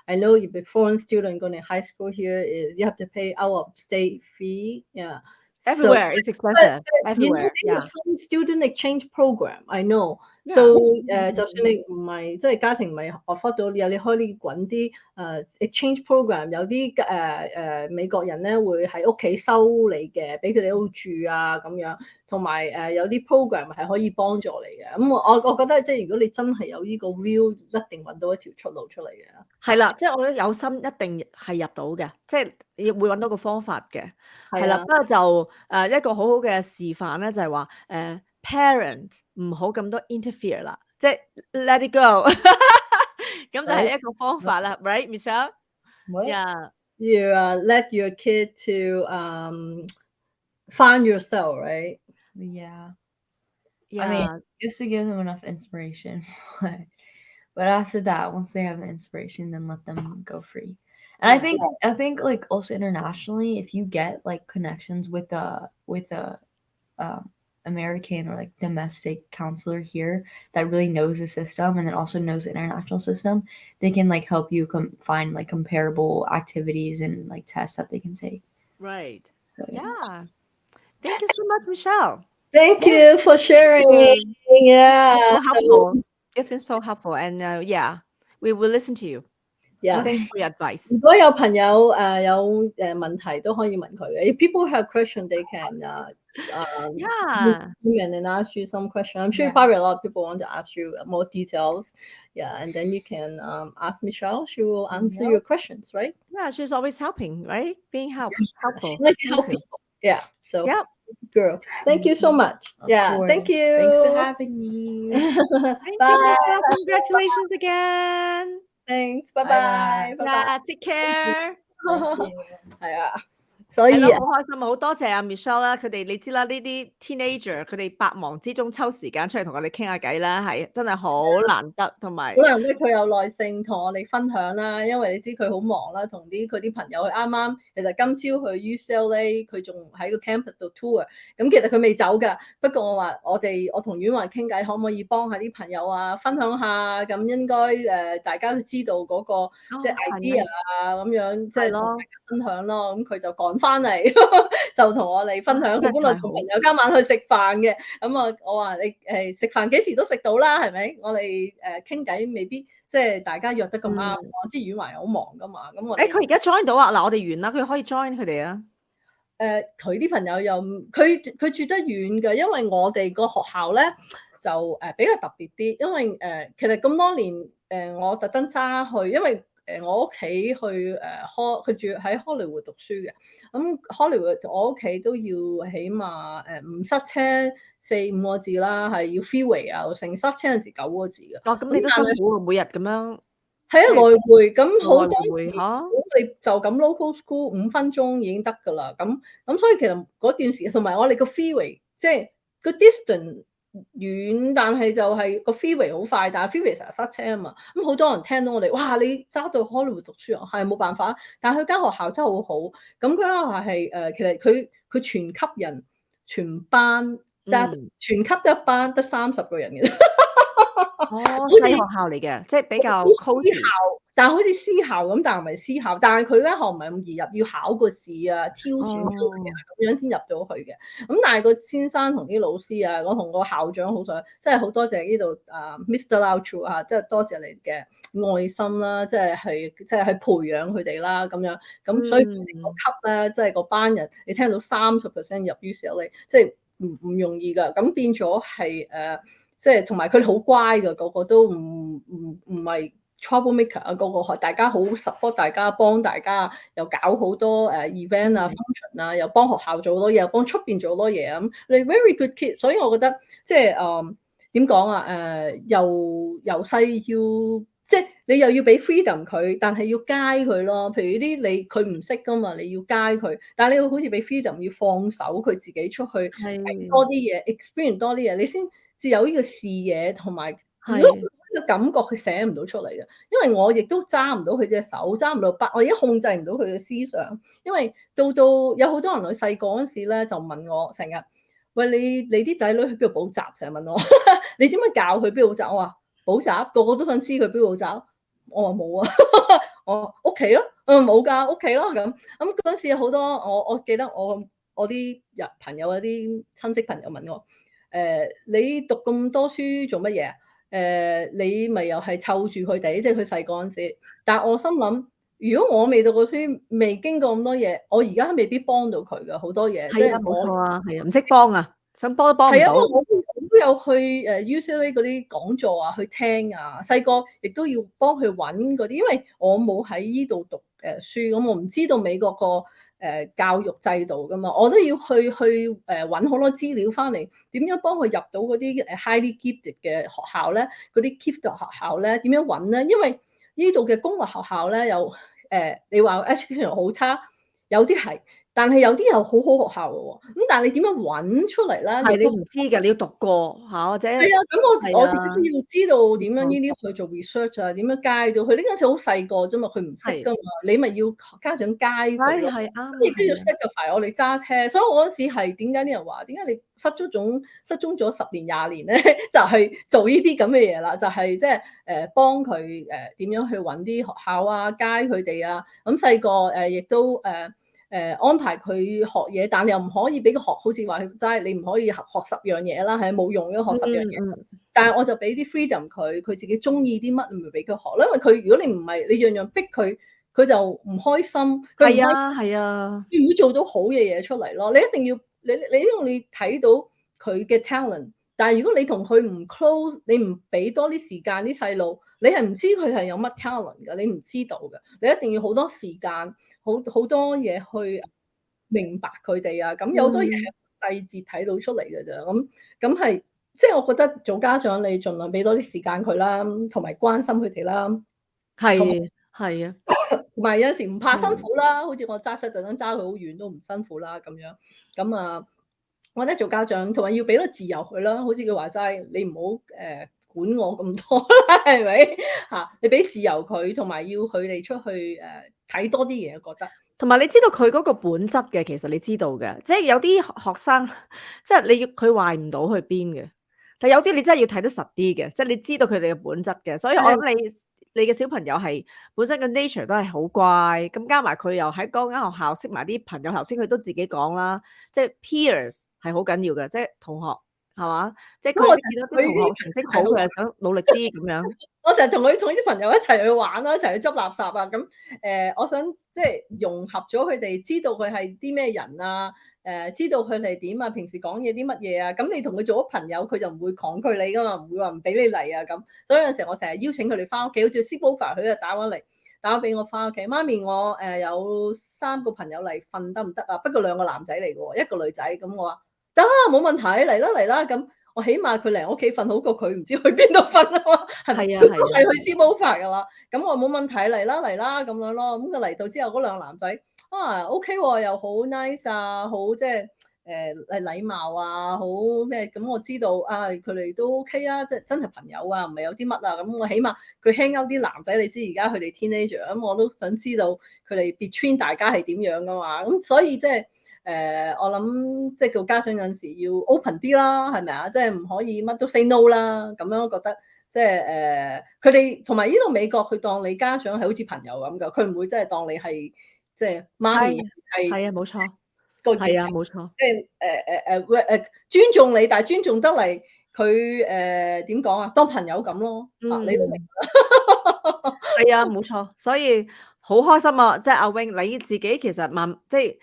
I know if a foreign student going to high school here, is you have to pay out of state fee. Yeah. Everywhere it's expensive. Everywhere, you know, some student exchange program, I know. Yeah. So 就算你唔係即係家庭唔係 afford 到，你可以揾啲exchange program， 有啲美國人咧會喺屋企收你嘅，俾佢哋喺度住啊咁樣，同埋有啲 program 係可以幫助你嘅。咁我覺得即係如果你真係有呢個 view， 一定揾到一條出路出嚟嘅。係啦，即係我覺得有心一定係入到嘅，即係你會揾到個方法嘅。係啦，不過就一個好好嘅示範咧，就係話parent 唔好咁多 interfere 啦，即係 let it go 咁就係一個方法啦 ，right Michelle？ What? Yeah. You let your kid to find yourself, right? Yeah. Yeah. I mean, just to give them enough inspiration. But after that, once they have the inspiration, then let them go free. And I think like also internationally, if you get like connections with a American or like domestic counselor here that really knows the system and then also knows the international system, they can like help you find like comparable activities and like tests that they can take. Right. So, Yeah. Thank you so much, Michelle. Thank you for sharing. Yeah. So helpful. It's been so helpful, and yeah, we will listen to you. Yeah. Thanks for your advice. 如果有朋友有問題都可以問佢嘅。If people have question, they can Yeah. and ask you some question. I'm sure probably a lot of people want to ask you more details. Yeah, and then you can ask Michelle. She will answer your questions, right? Yeah, she's always helping, right? Being helpful. She likes to help people. Yeah. So, Yep. girl, thank you so much. Of Yeah, course. thank you. Thanks for having me. Thank Bye. you, Michelle. Congratulations again. Thanks. Bye Bye-bye. bye. Yeah, take care. Thank you. 係啊，所以係咯，好開心啊！好多謝阿 Michelle 啦，佢哋你知啦，呢啲 teenager 佢哋百忙之中抽時間出嚟同我哋傾下偈啦，係真係好難得，同埋好難得佢有耐性同我哋分享啦，因為你知佢好忙啦，同佢啲朋友佢啱啱其實今朝去 UCLA， 佢仲喺個 campus 度 tour， 咁其實佢未走㗎。不過我話我同婉華傾偈，可唔可以幫下啲朋友啊，分享下咁應該大家都知道嗰個即係 idea 啊咁樣，即係同大家分享咯。咁佢就趕翻嚟就同我哋分享。佢本來同朋友今晚去食飯嘅，咁啊我話你食飯幾時都食到啦，係咪？我哋傾偈未必即係大家約得咁啱。我知婉華好忙噶嘛，咁我佢而家 join 到啊！嗱，我哋完啦，佢可以 join 佢哋啊。佢啲朋友又佢住得遠嘅，因為我哋個學校咧就比較特別啲，因為其實咁多年我特登揸去，因為我屋企去佢住喺 Hollywood 讀書嘅，咁 Hollywood 我屋企都要起碼唔塞車4-5個字啦，係要 freeway 啊，成塞車陣時9個字嘅。哦，咁你都辛苦喎，每日咁樣。係啊，來回咁好多時，你就咁 local school 5分鐘已經得㗎啦。咁所以其實嗰段時，同埋我哋個 freeway 即係個 distance 遠，但係就係個 freeway 好快，但係 freeway 成日塞車啊嘛。咁好多人聽到我哋，哇！你揸到 Hollywood 讀書啊，係冇辦法。但係佢間學校真係好好。咁佢間學校係其實佢全級人全班，但全級得一班得30個人嘅。哦，細學校嚟嘅，即係比較 close 校，但係好似私校咁，但係唔係私校，但係佢間學唔係咁易入，要考個試啊，挑選出嚟啊，咁樣先入到去嘅。咁但係個先生同啲老師啊，我同個校長好想，真係好多謝呢度Mr. Lau 啊，即係多謝你嘅愛心啦，即係去培養佢哋啦，咁樣咁所以佢哋個級咧，即係個班人，你聽到30% 入 UCLA， 即係唔容易㗎。咁變咗係即係同埋佢哋好乖㗎，個個都唔係 troublemaker 啊，個個大家好 support 大家，幫大家又搞好多event 啊 function 啊，又幫學校做好多嘢，又幫出邊做好多嘢咁。你 very good kid， 所以我覺得即係點講啊？由細要即係你又要俾 freedom 佢，但係要 guide 佢咯。譬如啲佢唔識噶嘛，你要 guide佢，但係你要好似俾 freedom， 要放手佢自己出去睇多啲嘢 ，experience 多啲嘢，你先至有呢個視野同埋，如果呢個感覺佢寫唔到出嚟嘅，因為我亦都揸唔到佢隻手，揸唔到筆，我而家控制唔到佢嘅思想，因為到有好多人佢細個嗰陣時咧就問我成日，喂你啲仔女去邊度補習？成日問我，你點樣教佢邊度補習？我話補習，個個都想知佢邊度補習，我話冇啊，我屋企咯，冇㗎，屋企咯咁嗰陣時有好多我記得我啲朋友有啲親戚朋友問我。你讀咁多書做乜嘢？你咪又係湊住佢哋，即係佢細個嗰陣時。但係我心諗，如果我未讀過書，未經過咁多嘢，我而家未必幫到佢㗎，好多嘢。係啊，冇錯啊，係啊，唔識幫啊，想幫都幫唔到。我都有去UCLA 嗰啲講座啊，去聽啊。細個亦都要幫佢揾嗰啲，因為我冇喺呢度讀書，咁我唔知道美國個教育制度噶嘛，我都要去揾好多資料翻嚟，點樣幫佢入到嗰啲highly gifted 嘅學校咧？嗰啲 gifted 學校咧，點樣揾咧？因為呢度嘅公立學校咧，有你話 education 好差，有啲係，但係有啲又好好學校嘅喎，咁但係你點樣揾出嚟咧？係你唔知㗎，你要讀過嚇，或者係啊，咁我自己係啊，都要知道點樣冇錯，呢啲去做 research 啊，點樣 guide 到佢。呢陣時好細個啫嘛，佢唔識係，㗎嘛，你咪要家長 guide 佢咯。係啱啊，咁亦都要係啊，識嘅牌我哋揸車，所以我嗰陣時係點解啲人話點解你失蹤咗10年20年咧，就係做呢啲咁嘅嘢啦，就係即係幫佢點樣去揾啲學校啊，guide佢哋啊。咁細個亦都安排佢學嘢，但你又唔可以俾佢學，好似話佢齋，你唔可以學10樣嘢啦，係冇用嘅學10樣嘢。但係我就俾啲 freedom 佢，佢自己中意啲乜，咪俾佢學咯。因為佢如果你唔係你樣樣逼佢，佢就唔開心，佢唔開係啊，你唔會做到好嘅嘢出嚟咯。你一定要因為你睇到佢嘅 talent，但係如果你同佢唔 close，你唔俾多啲時間啲細路，你係唔知佢係有乜 talent 㗎，你唔知道嘅。你一定要好多時間，好多嘢去明白佢哋啊。咁有好多嘢係細節睇到出嚟嘅啫。咁係即係我覺得做家長，你盡量俾多啲時間佢啦，同埋關心佢哋啦。係啊，同埋有陣時唔怕辛苦啦，好似我揸車特登揸佢好遠都唔辛苦啦咁樣。咁啊，我覺得做家長同埋要俾多自由佢啦，好似佢話齋，你唔好管我咁多啦，係咪嚇？你俾自由佢，同埋要佢哋出去睇多啲嘢，覺得。同埋你知道佢嗰個本質嘅，其實你知道嘅，即係有啲學生，即係你要佢壞唔到去邊嘅，但有啲你真係要睇得實啲嘅，即係你知道佢哋嘅本質嘅，所以我諗你嘅小朋友係本身嘅 nature 都係好乖，咁加埋佢又喺嗰間學校識埋啲朋友，頭先佢都自己講啦，即係 peers 係好緊要嘅，即係同學係嘛，即係佢見到啲同學成績好，佢就想努力啲咁樣。我成日同啲朋友一齊去玩啦，一齊去執垃圾啊！咁我想即係融合咗佢哋，知道佢係啲咩人啊，知道佢哋點啊，平時講嘢啲乜嘢啊，咁你同佢做咗朋友，佢就唔會抗拒你噶嘛，唔會話唔俾你嚟啊咁。所以有陣時我成日邀請佢哋翻屋企，好似 sleepover 佢就打返俾我翻屋企。媽咪，我有3個朋友嚟瞓得唔得啊？不過2個男仔嚟嘅喎，1個女仔。咁我話得啊，冇問題，嚟啦咁。我起碼佢嚟我屋企瞓好過佢唔知去邊度瞓啊嘛，係啊，係去 sleepover 噶啦。咁我冇問題，嚟啦咁樣咯。咁佢嚟到之後，嗰2個男仔OK 喎，又好 nice 啊，好即係禮貌啊，好咩咁我知道啊，佢哋都 OK 啊，即係真係朋友啊，唔係有啲乜啊。咁我起碼佢 hang out 啲男仔，你知而家佢哋 teenager，咁我都想知道佢哋 between 大家係點樣噶嘛。咁所以即係。我諗即係做家長有陣時要 open 啲啦，係咪啊？即係唔可以乜都 say no 啦。咁樣我覺得即係佢哋同埋呢度美國，佢當你家長係好似朋友咁噶，佢唔會真係當你係即係媽咪係啊，冇錯，係啊，冇錯。即係尊重你，但係尊重得嚟佢點講啊？當朋友咁咯。你都明啦。係啊，冇錯。所以好開心啊！即係阿 Wing，你自己其實即係。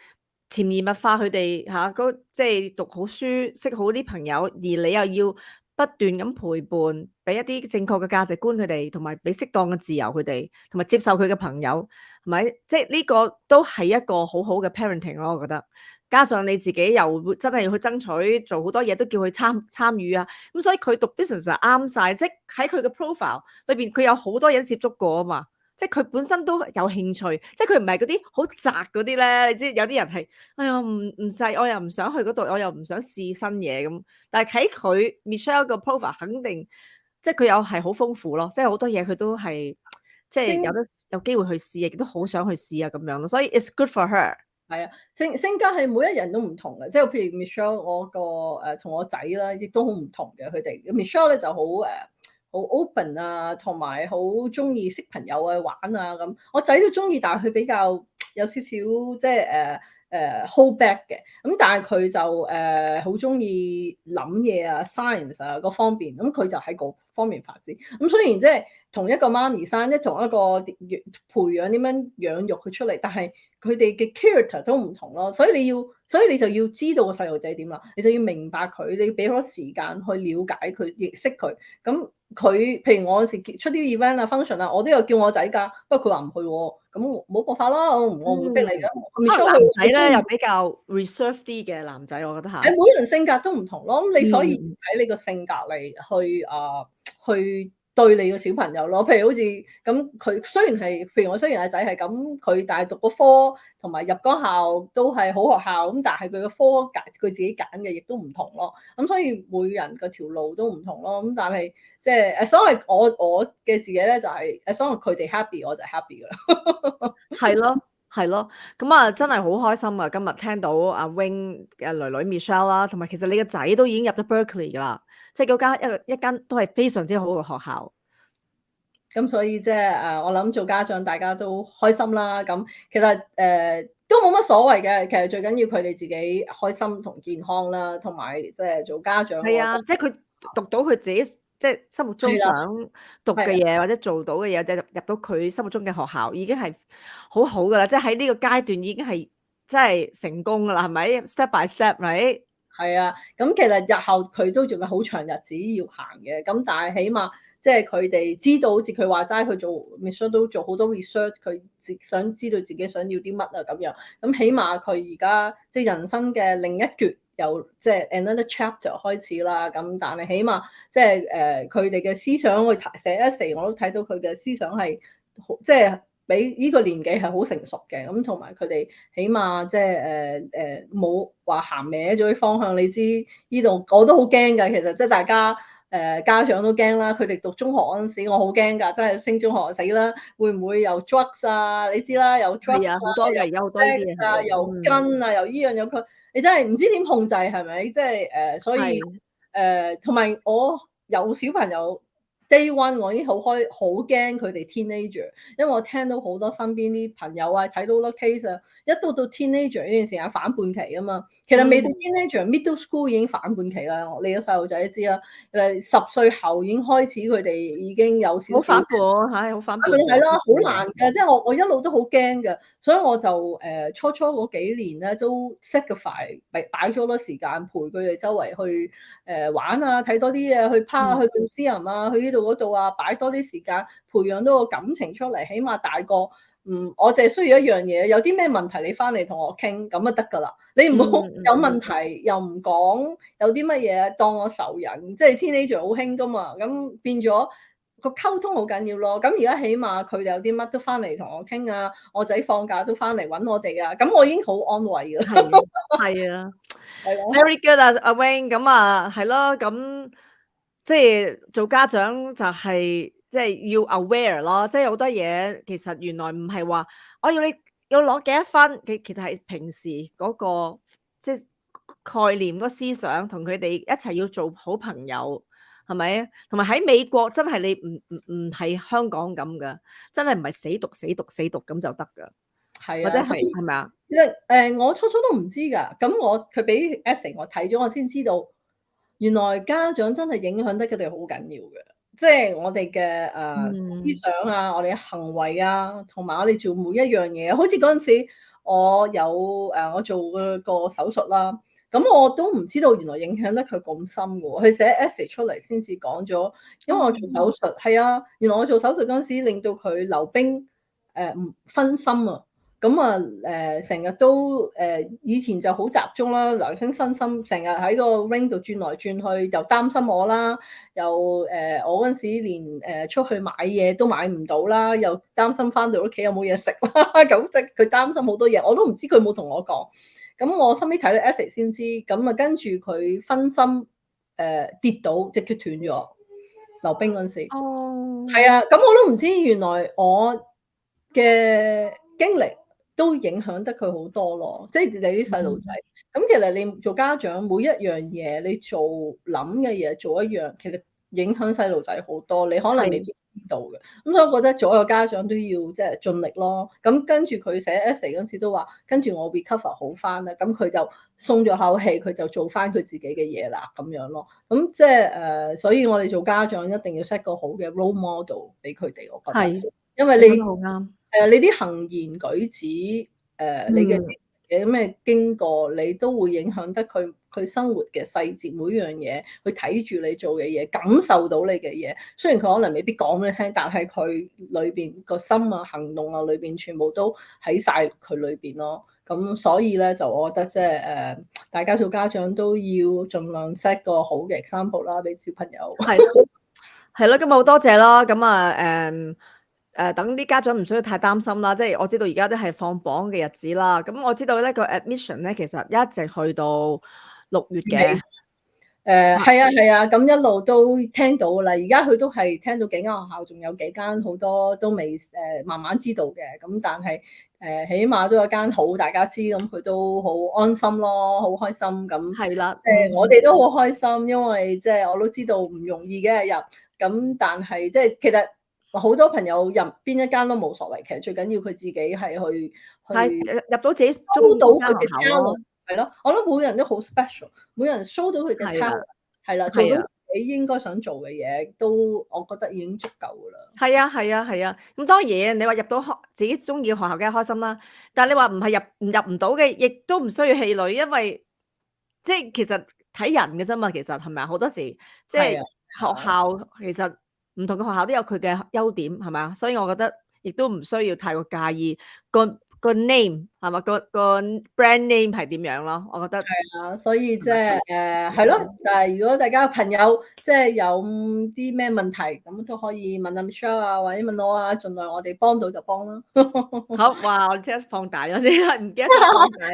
潛移默化佢哋嚇，即係讀好書，識好啲朋友，而你又要不斷咁陪伴，俾一啲正確嘅價值觀佢哋，同埋俾適當嘅自由佢哋，同埋接受佢嘅朋友，係咪？即係呢個都係一個好好嘅 parenting 咯，我覺得。加上你自己又會真係要去爭取，做好多嘢都叫佢參與啊。咁所以佢讀 business 就啱晒，即係喺佢嘅 profile 裏邊，佢有好多嘢都接觸過啊嘛。即係佢本身都有興趣，即係佢唔係嗰啲好宅嗰啲咧。你知有啲人係，哎呀唔細，我又唔想去嗰度，我又唔想試新嘢咁。但係喺佢 Michelle 個 profile 肯定，即係佢有係好豐富咯，即係好多嘢佢都係即係有機會去試，亦都好想去試啊咁樣咯。所以 it's good for her。係啊，性格係每一人都唔同嘅，即係譬如 Michelle 我個同我仔啦，亦都好唔同嘅佢哋。Michelle 咧就好好 open 啊，同埋好中意識朋友啊玩啊咁。我仔都中意，但係佢比較有少少即係hold back 嘅。咁但係佢就好中意諗嘢啊 science 啊嗰方面，咁佢就喺嗰方面發展。咁雖然即係同一個媽咪生，即係同一個培養點樣養育佢出嚟，但係佢哋嘅 character 都唔同咯。所以你就要知道個細路仔點啦，你就要明白佢，你要俾多時間去了解佢，認識佢。咁佢譬如我有時出啲 event 啊 function 啊，我都有叫我仔㗎，不過佢話唔去喎，咁冇辦法啦，我唔會逼你嘅。男仔咧又比較 reserve 啲嘅男仔，我覺得嚇。每人性格都唔同咯，咁你所以睇你個性格嚟去對你個小朋友咯。譬如好似咁，佢譬如我雖然係仔係咁，佢但係讀個科同埋入嗰校都係好學校，咁但係佢個科佢自己揀嘅亦都唔同咯。咁所以每人個條路都唔同咯。咁但係即係所謂我嘅自己咧就係所謂佢哋 happy 我就 happy 噶啦。係咯。係咯，咁啊真係好開心啊！今日聽到阿 Wing 嘅女女 Michelle 啦，同埋其實你個仔都已經入咗 Berkeley 噶啦，即係嗰間一間都係非常之好嘅學校。咁所以即係我諗做家長大家都開心啦。咁其實都冇乜所謂嘅，其實最緊要佢哋自己開心同健康啦，同埋即係做家長。係啊，即係佢讀到佢自己即係心目中想讀嘅嘢，或者做到嘅嘢，就入到佢心目中嘅學校，已經係好好噶啦。即係喺呢個階段已經係即係成功噶啦，係咪 ？Step by step，right？係啊，咁其實日後佢都仲有好長日子要行嘅，咁但係起碼即係佢哋知道，好似佢話齋，佢做 Michelle 都做好多 research，佢想知道自己想要啲乜啊咁樣，咁起碼佢而家即係人生嘅另一橛，由即係 another chapter 開始啦。咁但係起碼即係佢哋嘅思想，我寫一時我都睇到佢嘅思想係即係比呢個年紀係好成熟嘅，咁同埋佢哋起碼即係冇話行歪咗啲方向。你知呢度我都好驚㗎，其實即係大家家長都驚啦。佢哋讀中學嗰陣時，我好驚㗎，真係升中學死啦，會唔會有 drugs 啊？你知啦，有 drugs 啊，好多嘅，有好多呢啲嘢啊，又跟啊，又依樣有佢，你真係唔知點控制係咪？即係所以同埋我有小朋友。Day one 我已經好驚佢哋 teenager， 因為我聽到好多身邊啲朋友啊，睇到好多 case 啊，一到 teenager 呢段時間反叛期啊嘛，其實未到 teenager，middle school 已經反叛期啦。你個細路仔都知啦，10歲後已經開始佢哋已經有少少好反叛，係好反叛，係啦，好難㗎。即係我一路都好驚㗎，所以我就初嗰幾年咧都 sacrifice 擺咗好多時間陪佢哋周圍去玩啊，睇多啲嘢，去park，去 museum啊，去呢度嗰度啊，擺多啲時間培養到個感情出嚟。起碼大個我淨係需要一樣嘢，有啲咩問題你翻嚟同我傾咁就得㗎啦。你唔好有問題又唔講，有啲乜嘢當我仇人，即係 teenager 好興㗎嘛。咁變咗個溝通好緊要咯。咁而家起碼佢哋有啲乜都翻嚟同我傾啊，我仔放假都翻嚟揾我哋啊。咁我已經好安慰㗎。係啊，very good 啊，阿 Wing。咁啊，係咯，咁即係做家長就係即係要 aware 咯，即係好多嘢其實原來唔係話我要你要攞幾多分，其實係平時嗰個即係概念嗰個思想，同佢哋一齊要做好朋友，係咪？同埋喺美國真係你唔係香港咁噶，真係唔係死讀咁就得噶，係啊，或者係咪啊？其實我初都唔知㗎，咁佢俾 essay 我睇咗，我先知道原來家長真係影響得佢哋好緊要嘅，即係我哋嘅思想啊，我哋嘅行為啊，同埋我哋做每一樣嘢。好似嗰陣時我做個手術啦，咁我都唔知道原來影響得佢咁深嘅喎。佢寫 essay 出嚟先至講咗，因為我做手術係啊，原來我做手術嗰陣時令到佢溜冰唔分心啊。咁啊成日都以前就好集中啦，留心身心，成日喺個 ring 度轉來轉去，又擔心我啦，又我嗰陣時連出去買嘢都買唔到啦，又擔心翻到屋企有冇嘢食啦，咁即係佢擔心好多嘢，我都唔知佢冇同我講。咁我後尾睇到 essay 先知，咁啊跟住佢分心跌倒，隻腳斷咗，溜冰嗰陣時。哦，係啊，咁我都唔知原來我嘅經歷都影響得佢好多咯，即係你啲細路仔。咁其實你做家長每一樣嘢，你做諗嘅嘢做一樣，其實影響細路仔好多。你可能未必知道嘅。咁所以我覺得所有家長都要即係盡力咯。咁跟住佢寫 essay 嗰陣時都話，跟住我 recover 好翻啦。咁佢就鬆咗口氣，佢就做翻佢自己嘅嘢啦，咁樣咯。咁即係所以我哋做家長一定要 set 個好嘅 role model 俾佢哋，我覺得。係，因為你好啱。你啲行言舉止，你嘅咩經過，你都會影響得佢生活嘅細節，每樣嘢，佢睇住你做嘅嘢，感受到你嘅嘢。雖然佢可能未必講俾你聽，但係佢裏邊個心啊、行動啊裏邊全部都喺晒佢裏邊咯。咁所以咧，就我覺得即係大家做家長都要盡量 set 個好嘅 example 啦，俾小朋友。係咯，咁好多謝啦。咁啊等啲家長唔需要太擔心啦。即係我知道而家都係放榜嘅日子啦。咁我知道咧個 admission 咧其實一直去到6月嘅。係啊，咁一路都聽到噶啦。而家佢都係聽到幾間學校，仲有幾間好多都未慢慢知道嘅。咁但係起碼都有間好大家知，咁佢都好安心咯，好開心咁。係啦，我哋都好開心，因為即係我都知道唔容易嘅入。咁但係即係其實好多朋友入邊一間都冇所謂，其實最緊要佢自己係去入到自己收到佢嘅學校咯。係咯，我諗每個人都好 special，每個人 show 到佢嘅 talent，係啦，做到自己應該想做嘅嘢，都我覺得已經足夠噶啦。係啊，咁當然你話入到自己中意嘅學校梗係開心啦，但係你話唔係入唔到嘅，亦都唔需要氣餒，因為即係其實睇人嘅啫嘛，其實係咪啊？好多時即係學校其實唔同嘅學校都有佢嘅優點，係咪啊？所以我覺得亦都唔需要太過介意個 name 係嘛，個 brand name 係點樣咯？我覺得係啊，所以即係係咯。但係如果大家朋友即係有啲咩問題，咁都可以問阿 Michelle 啊，或者問我啊，盡量我哋幫到就幫啦。好，哇！我即刻放大咗先，唔記得咗放大。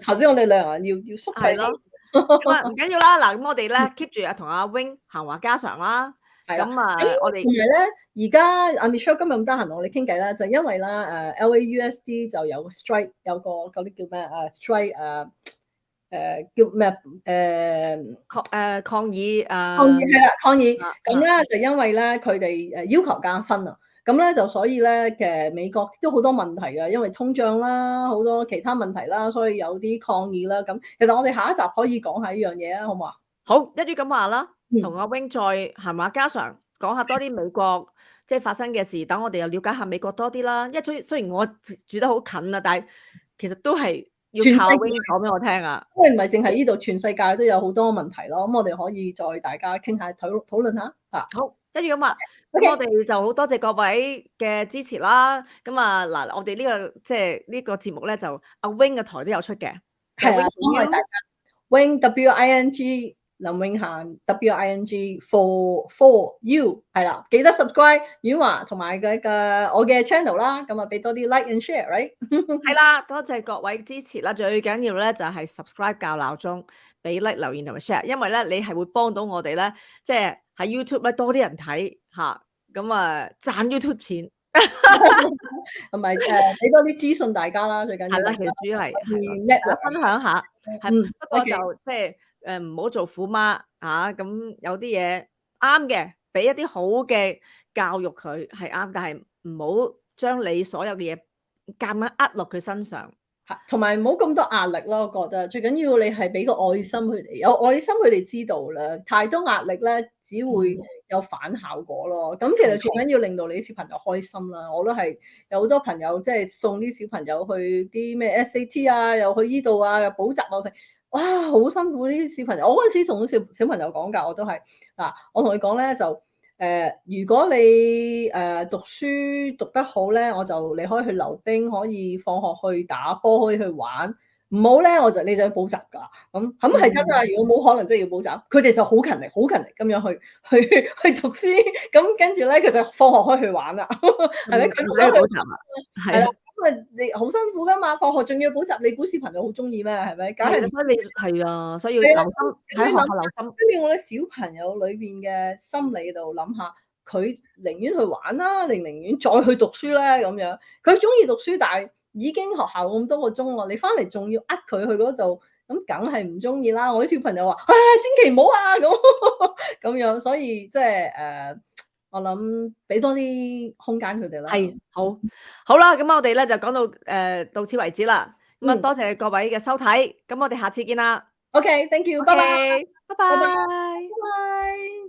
頭先我哋兩人要縮細咯。咁啊，唔緊要啦。嗱，咁我哋咧 keep 住同阿 Wing 閒話家常啦。咁啊，我哋同埋咧，而家阿 Michelle 今日咁得閒同我哋傾偈啦，就因為啦LAUSD 就有個 strike， 有個嗰啲叫咩strike 叫咩抗議係啦，抗議。咁咧就因為咧佢哋要求加薪啊，咁咧就所以咧嘅美國都好多問題啊，因為通脹啦，好多其他問題啦，所以有啲抗議啦。咁其實我哋下一集可以講下呢樣嘢啊，好唔好啊？好，一於咁話啦，同阿 Wing 再閒話家常，講下多啲美國即係發生嘅事，等我哋又了解下美國多啲啦。因為雖然我住得好近啊，但係其實都係要靠 Wing 講俾我聽啊。因為唔係淨係呢度，全世界都有好多問題咯。咁我哋可以再大家傾下討論下啊。好，一於咁話，咁我哋就好多謝各位嘅支持啦。咁啊嗱，我哋呢個即係呢個節目咧，就阿 Wing 嘅台都有出嘅。係啊，多謝大家。Wing WING 林永嫻 WING for you 係啦，記得 subscribe 婉華同埋我嘅 channel 啦，咁啊俾多啲 like and share，right？ 係啦，多謝各位支持啦，最緊要咧就係 subscribe 校鬧鐘，俾 like 留言同埋 share， 因為咧你係會幫到我哋咧，即係喺 YouTube 咧多啲人睇嚇，咁啊賺 YouTube 錢，同埋俾多啲資訊大家啦，最緊要係啦，其實主要係大家分享下，係不過就即係唔好做虎媽嚇，咁有啲嘢啱嘅，俾一啲好嘅教育佢係啱，但係唔好將你所有嘅嘢夾硬壓落佢身上。同埋唔好咁多壓力咯，我覺得最緊要你係俾個愛心佢哋，有愛心佢哋知道啦。太多壓力咧，只會有反效果咯。咁其實最緊要令到你啲小朋友開心啦。我都係有好多朋友即係送啲小朋友去啲咩 SAT 啊，又去依度啊，又補習啊，哇，好辛苦啲小朋友。我嗰陣時同小朋友講㗎，我都係嗱，我同佢講咧就。如果你讀書讀得好咧，你可以去溜冰，可以放學去打波，可以去玩。唔好咧，你就去補習㗎。咁係真㗎。如果冇可能，真係要補習。佢哋就好勤力咁樣去讀書。咁跟住咧，佢就放學可以去玩啦。係咪？佢唔使去補習啊？係啦。咁啊，你好辛苦㗎嘛，放學仲要補習，你估小朋友好中意咩？係咪？梗係所以你係啊，所以要留心喺學校留心。跟住我哋小朋友裏邊嘅心理度諗下，佢寧願去玩啦，定寧願再去讀書咧咁樣。佢中意讀書，但係已經學校咁多個鐘喎，你翻嚟仲要佢去嗰度，咁梗係唔中意啦。我啲小朋友話：千祈唔好啊咁樣。所以即係我諗俾多啲空間佢哋啦。係，好啦，咁我哋咧就講到此為止啦。咁啊，多謝各位嘅收睇，咁我哋下次見啦。OK，thank you，拜拜，拜拜，拜拜。